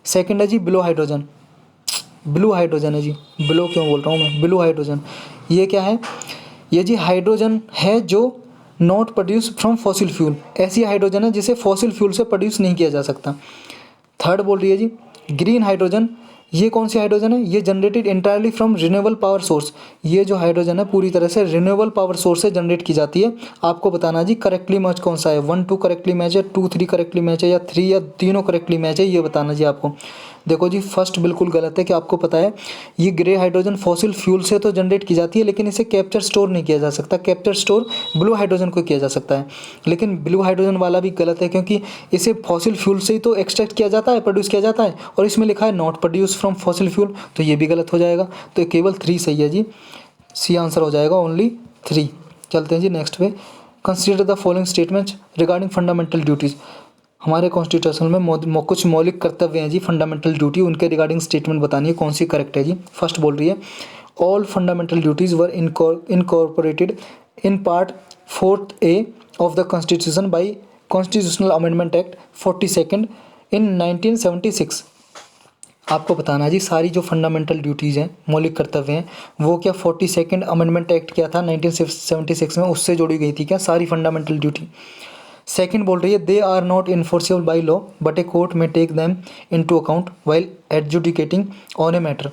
सेकंड है जी ब्लू हाइड्रोजन। ब्लू हाइड्रोजन है जी, ब्लू क्यों बोल रहा हूँ मैं, ब्लू हाइड्रोजन। ये क्या है? ये जी हाइड्रोजन है जो not produce from fossil fuel. ऐसी हाइड्रोजन है जिसे फॉसिल फ्यूल से प्रोड्यूस नहीं किया जा सकता। थर्ड बोल रही है जी ग्रीन हाइड्रोजन। ये कौन सी हाइड्रोजन है? ये generated entirely from renewable power source. ये जो हाइड्रोजन है पूरी तरह से रिन्यूएबल पावर सोर्स से जनरेट की जाती है। आपको बताना जी करेक्टली मैच कौन सा है। 1 2 करेक्टली मैच है, 2 3 करेक्टली मैच है, या 3 या तीनों करेक्टली मैच है, ये बताना जी आपको। देखो जी फर्स्ट बिल्कुल गलत है कि आपको पता है ये ग्रे हाइड्रोजन फॉसिल फ्यूल से तो जनरेट की जाती है, लेकिन इसे कैप्चर स्टोर नहीं किया जा सकता। कैप्चर स्टोर ब्लू हाइड्रोजन को किया जा सकता है, लेकिन ब्लू हाइड्रोजन वाला भी गलत है क्योंकि इसे फॉसिल फ्यूल से ही तो एक्सट्रैक्ट किया जाता है, प्रोड्यूस किया जाता है, और इसमें लिखा है not produce from fossil fuel, तो ये भी गलत हो जाएगा। तो केवल 3 सही है जी, सी आंसर हो जाएगा ओनली 3। चलते हैं जी नेक्स्ट पे। Consider the following statements regarding fundamental duties. हमारे कॉन्स्टिट्यूशन में कुछ मौलिक कर्तव्य हैं जी, फंडामेंटल ड्यूटी, उनके रिगार्डिंग स्टेटमेंट बतानी है कौन सी करेक्ट है जी। फर्स्ट बोल रही है all fundamental duties were incorporated in part 4A of the constitution by constitutional amendment act 42 इन 1976। आपको बताना है जी सारी जो फंडामेंटल ड्यूटीज़ हैं, मौलिक कर्तव्य हैं, वो क्या 42 अमेंडमेंट एक्ट क्या था 1976 में, उससे जोड़ी गई थी क्या सारी फंडामेंटल ड्यूटी। सेकंड बोल रही है they are not enforceable by law but a court may take them into account while adjudicating on a matter.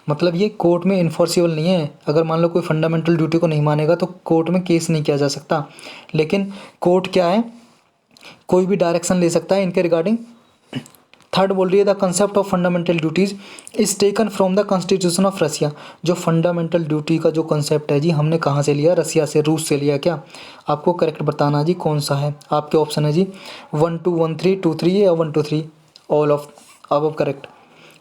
मतलब ये कोर्ट में इन्फोर्सेबल नहीं है। अगर मान लो कोई फंडामेंटल ड्यूटी को नहीं मानेगा तो कोर्ट में केस नहीं किया जा सकता, लेकिन कोर्ट क्या है, कोई भी डायरेक्शन ले सकता है इनके रिगार्डिंग। थर्ड बोल रही है the concept of fundamental duties is taken from the constitution of Russia. जो फंडामेंटल ड्यूटी का जो कंसेप्ट है जी हमने कहाँ से लिया? रसिया से, रूस से लिया क्या? आपको करेक्ट बताना जी कौन सा है। आपके ऑप्शन है जी 1 2 1 3 2 3 या 1 2 3 ऑल ऑफ अब करेक्ट।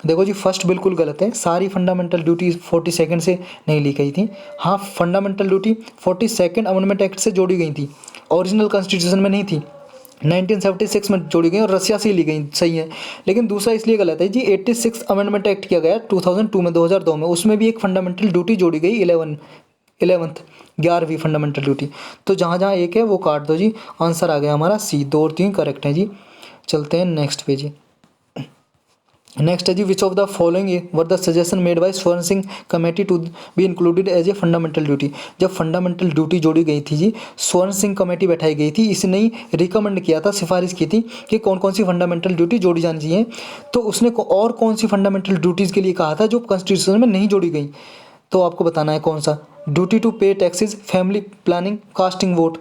देखो जी फर्स्ट बिल्कुल गलत है, सारी फंडामेंटल ड्यूटी 42 से नहीं ली गई थी। हाँ फंडामेंटल ड्यूटी 42 अमेंडमेंट एक्ट से जोड़ी गई थी, ओरिजिनल कॉन्स्टिट्यूशन में नहीं थी, 1976 में जोड़ी गई और रसिया से ही ली गई, सही है। लेकिन दूसरा इसलिए गलत है जी 86 अमेंडमेंट एक्ट किया गया 2002 में, 2002 में, उसमें भी एक फंडामेंटल ड्यूटी जोड़ी गई 11वीं फंडामेंटल ड्यूटी। तो जहाँ जहाँ एक है वो काट दो जी, आंसर आ गया हमारा सी। 2 और 3 करेक्ट है जी। चलते हैं नेक्स्ट पे जी। नेक्स्ट है जी which of the following were the suggestion made by Swaran Singh committee to be included as a fundamental duty. जब फंडामेंटल ड्यूटी जोड़ी गई थी जी, स्वर्ण सिंह कमेटी बैठाई गई थी, इसने ही रिकमेंड किया था, सिफारिश की थी कि कौन कौन सी फंडामेंटल ड्यूटी जोड़ी जानी चाहिए। तो उसने और कौन सी फंडामेंटल ड्यूटीज़ के लिए कहा था जो कॉन्स्टिट्यूशन में नहीं जोड़ी गई, तो आपको बताना है कौन सा। ड्यूटी टू पे taxes, family planning, casting vote.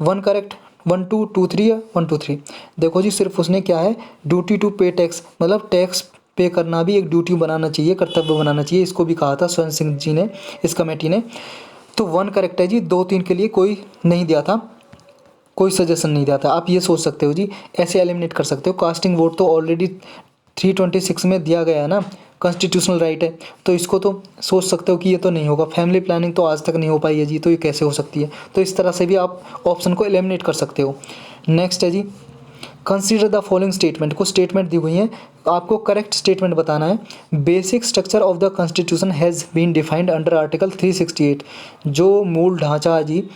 1 correct, 1 2 2 3 या 1 2 3। देखो जी सिर्फ उसने क्या है ड्यूटी टू पे टैक्स, मतलब टैक्स पे करना भी एक ड्यूटी बनाना चाहिए, कर्तव्य बनाना चाहिए, इसको भी कहा था स्वर्ण सिंह जी ने, इस कमेटी ने। तो 1 करेक्ट है जी। 2 3 के लिए कोई नहीं दिया था, कोई सजेशन नहीं दिया था। आप ये सोच सकते हो जी, ऐसे एलिमिनेट कर सकते हो। कास्टिंग वोट तो ऑलरेडी 326 में दिया गया है ना, कॉन्स्टिट्यूशनल राइट है, तो इसको तो सोच सकते हो कि ये तो नहीं होगा। फैमिली प्लानिंग तो आज तक नहीं हो पाई है जी, तो ये कैसे हो सकती है। तो इस तरह से भी आप ऑप्शन को एलिमिनेट कर सकते हो। नेक्स्ट है जी कंसीडर द फॉलोइंग स्टेटमेंट। कुछ स्टेटमेंट दी हुई हैं, आपको करेक्ट स्टेटमेंट बताना है। Basic structure of the constitution has been defined under article 368। जो मूल ढांचा है जी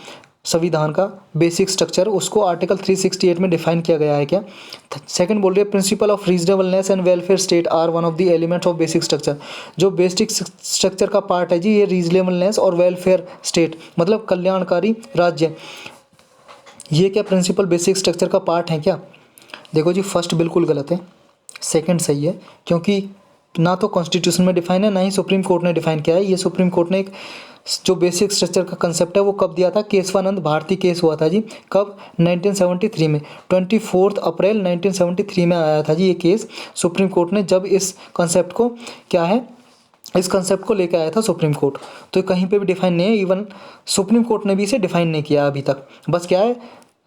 संविधान का, बेसिक स्ट्रक्चर, उसको आर्टिकल 368 में डिफाइन किया गया है क्या। सेकंड बोल रही है principle of reasonableness and welfare state are one of the elements of basic structure. जो बेसिक स्ट्रक्चर का पार्ट है जी ये रीजनेबलनेस और वेलफेयर स्टेट, मतलब कल्याणकारी राज्य, ये क्या प्रिंसिपल बेसिक स्ट्रक्चर का पार्ट है क्या। देखो जी फर्स्ट बिल्कुल गलत है, सेकंड सही है, क्योंकि ना तो कॉन्स्टिट्यूशन में डिफाइन है ना ही सुप्रीम कोर्ट ने डिफाइन किया है। ये सुप्रीम कोर्ट ने एक जो बेसिक स्ट्रक्चर का कंसेप्ट है वो कब दिया था, केशवानंद भारती केस हुआ था जी, कब 1973 में, 24 अप्रैल 1973 में आया था जी ये केस सुप्रीम कोर्ट ने, जब इस कंसेप्ट को क्या है इस कंसेप्ट को लेकर आया था सुप्रीम कोर्ट। तो कहीं पे भी डिफाइन नहीं है, इवन सुप्रीम कोर्ट ने भी इसे डिफाइन नहीं किया अभी तक। बस क्या है,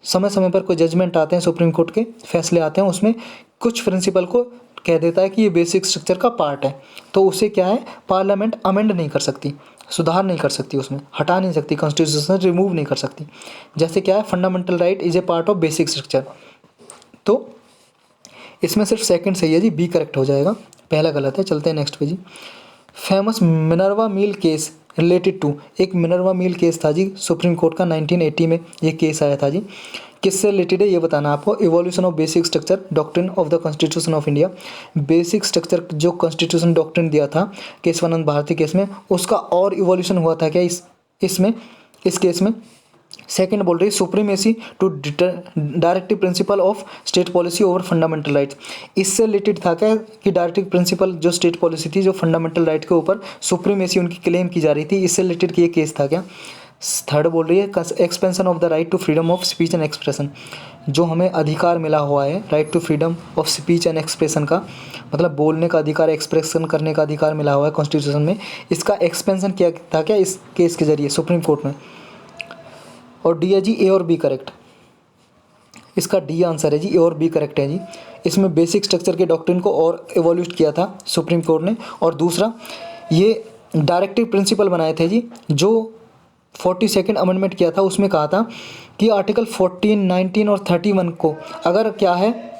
समय समय पर कोई जजमेंट आते हैं, सुप्रीम कोर्ट के फैसले आते हैं, उसमें कुछ प्रिंसिपल को कह देता है कि ये बेसिक स्ट्रक्चर का पार्ट है, तो उसे क्या है पार्लियामेंट अमेंड नहीं कर सकती, सुधार नहीं कर सकती, उसमें हटा नहीं सकती, कॉन्स्टिट्यूशन रिमूव नहीं कर सकती। जैसे क्या है, fundamental right is a part of basic structure. तो इसमें सिर्फ सेकंड सही है जी, बी करेक्ट हो जाएगा, पहला गलत है। चलते हैं नेक्स्ट पे जी। Famous Minerva mill case related to, एक मिनर्वा मिल केस था जी सुप्रीम कोर्ट का 1980 में ये केस आया था जी। किससे रिलेटेड है ये बताना आपको। Evolution of basic structure doctrine of the constitution of India. Basic structure जो कॉन्स्टिट्यूशन डॉक्ट्रिन दिया था केशवानंद भारती केस में, उसका और इवोल्यूशन हुआ था क्या इस केस में। सेकंड बोल रही है supremacy to directive principle of state policy over fundamental rights. इससे रिलेटेड था क्या कि डायरेक्टिव प्रिंसिपल जो स्टेट पॉलिसी थी, जो फंडामेंटल राइट के ऊपर सुप्रीमेसी उनकी क्लेम की जा रही थी, इससे रिलेटेड ये केस था क्या। थर्ड बोल रही है expansion of the right to freedom of speech and expression, जो हमें अधिकार मिला हुआ है right to freedom of speech and expression का, मतलब बोलने का अधिकार, एक्सप्रेशन करने का अधिकार मिला हुआ है कॉन्स्टिट्यूशन में, इसका एक्सपेंशन किया था क्या इस केस के जरिए सुप्रीम कोर्ट में। और डी है जी ए और बी करेक्ट, इसका डी आंसर है जी, ए और बी करेक्ट है जी। इसमें बेसिक स्ट्रक्चर के डॉक्ट्रिन को और एवोल्यूट किया था सुप्रीम कोर्ट ने। और दूसरा ये डायरेक्टिव प्रिंसिपल बनाए थे जी, जो 42nd अमेंडमेंट किया था, उसमें कहा था कि आर्टिकल 14, 19 और 31 को अगर क्या है,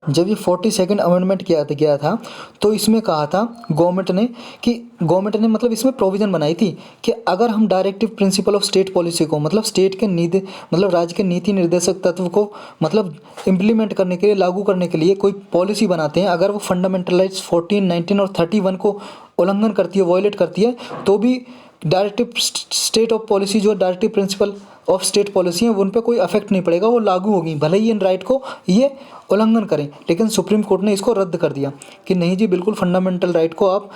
जब ये 42nd अमेंडमेंट किया गया था तो इसमें कहा था गवर्नमेंट ने मतलब इसमें प्रोविज़न बनाई थी कि अगर हम directive principle of state policy को, मतलब स्टेट के मतलब राज्य के नीति निर्देशक तत्व को मतलब इम्प्लीमेंट करने के लिए, लागू करने के लिए कोई पॉलिसी बनाते हैं, अगर वो फंडामेंटल राइट्स 14, 19 और 31 को उल्लंघन करती है, वॉयलेट करती है, तो भी डायरेक्टिव स्टेट ऑफ पॉलिसी जो directive principle of state policy है उन पर कोई अफेक्ट नहीं पड़ेगा, वो लागू होगी, भले ही इन राइट को ये उल्लंघन करें। लेकिन सुप्रीम कोर्ट ने इसको रद्द कर दिया कि नहीं जी, बिल्कुल फंडामेंटल राइट को आप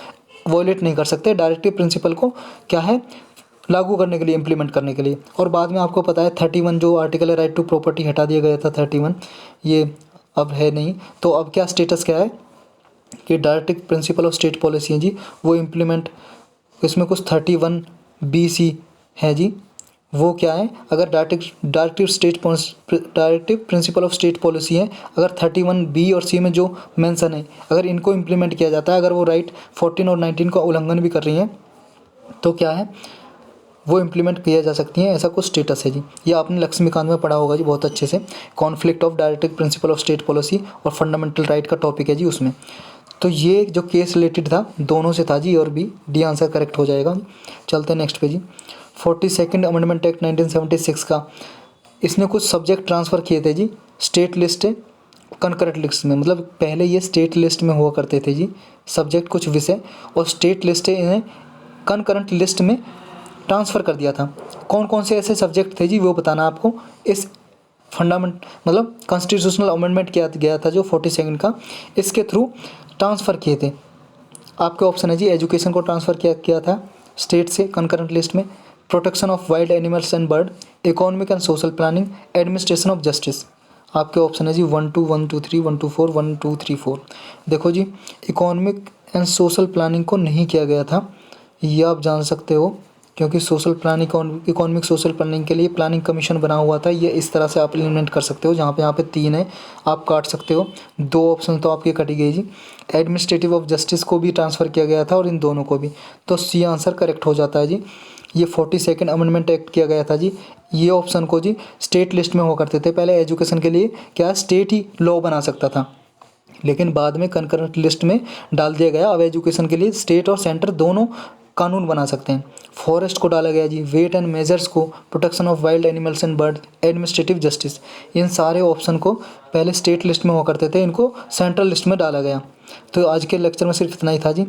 वॉयलेट नहीं कर सकते, डायरेक्टिव प्रिंसिपल को क्या है लागू करने के लिए, इम्प्लीमेंट करने के लिए। और बाद में आपको पता है 31 जो आर्टिकल है राइट टू प्रॉपर्टी हटा दिया गया था, 31 ये अब है नहीं। तो अब क्या स्टेटस क्या है कि directive principle of state policy है जी, वो इम्प्लीमेंट, इसमें कुछ 31BC है जी, वो क्या है, अगर directive principle of state policy है, अगर 31B और C में जो मेंशन है, अगर इनको इम्प्लीमेंट किया जाता है, अगर वो राइट 14 और 19 का उल्लंघन भी कर रही हैं, तो क्या है वो इम्प्लीमेंट किया जा सकती हैं, ऐसा कुछ स्टेटस है जी। ये आपने लक्ष्मीकांत में पढ़ा होगा जी बहुत अच्छे से, conflict of directive principle of state policy और फंडामेंटल राइट का टॉपिक है जी उसमें। तो ये जो केस रिलेटेड था दोनों से था जी, और बी, डी आंसर करेक्ट हो जाएगा। चलते हैं नेक्स्ट पे जी। 42nd अमेंडमेंट एक्ट 1976 का, इसने कुछ सब्जेक्ट ट्रांसफ़र किए थे जी स्टेट लिस्ट कंकरेंट लिस्ट में, मतलब पहले ये स्टेट लिस्ट में हुआ करते थे जी सब्जेक्ट कुछ विषय, और स्टेट लिस्ट इन्हें कंकरेंट लिस्ट में ट्रांसफ़र कर दिया था। कौन कौन से ऐसे सब्जेक्ट थे जी वो बताना आपको। इस फंडामेंट मतलब कॉन्स्टिट्यूशनल अमेंडमेंट किया गया था जो 42nd का, इसके थ्रू ट्रांसफ़र किए थे। आपके ऑप्शन है जी, एजुकेशन को ट्रांसफ़र किया था स्टेट से कंकरेंट लिस्ट में, protection of wild animals and bird, economic and social planning, administration of justice. आपके ऑप्शन है जी 1 2 1 2 3 1 2 4 1 2 3 4। देखो जी, इकोनॉमिक एंड सोशल प्लानिंग को नहीं किया गया था, ये आप जान सकते हो, क्योंकि social planning, economic social planning के लिए प्लानिंग कमीशन बना हुआ था। ये इस तरह से आप इम्प्लीमेंट कर सकते हो, जहाँ पे यहाँ पे 3 है, आप काट सकते हो, 2 ऑप्शन तो आपकी कटी गई जी। एडमिनिस्ट्रेटिव ऑफ जस्टिस को भी ट्रांसफ़र किया गया था और इन दोनों को भी, तो सी आंसर करेक्ट हो जाता है जी। ये 42nd अमेंडमेंट एक्ट किया गया था जी, ये ऑप्शन को जी स्टेट लिस्ट में हुआ करते थे पहले, एजुकेशन के लिए क्या स्टेट ही लॉ बना सकता था, लेकिन बाद में कंकरेंट लिस्ट में डाल दिया गया। अब एजुकेशन के लिए स्टेट और सेंटर दोनों कानून बना सकते हैं। फॉरेस्ट को डाला गया जी, वेट एंड मेजर्स को, protection of wild animals and bird, administrative justice, इन सारे ऑप्शन को पहले स्टेट लिस्ट में हुआ करते थे, इनको सेंट्रल लिस्ट में डाला गया। तो आज के लेक्चर में सिर्फ इतना ही था जी।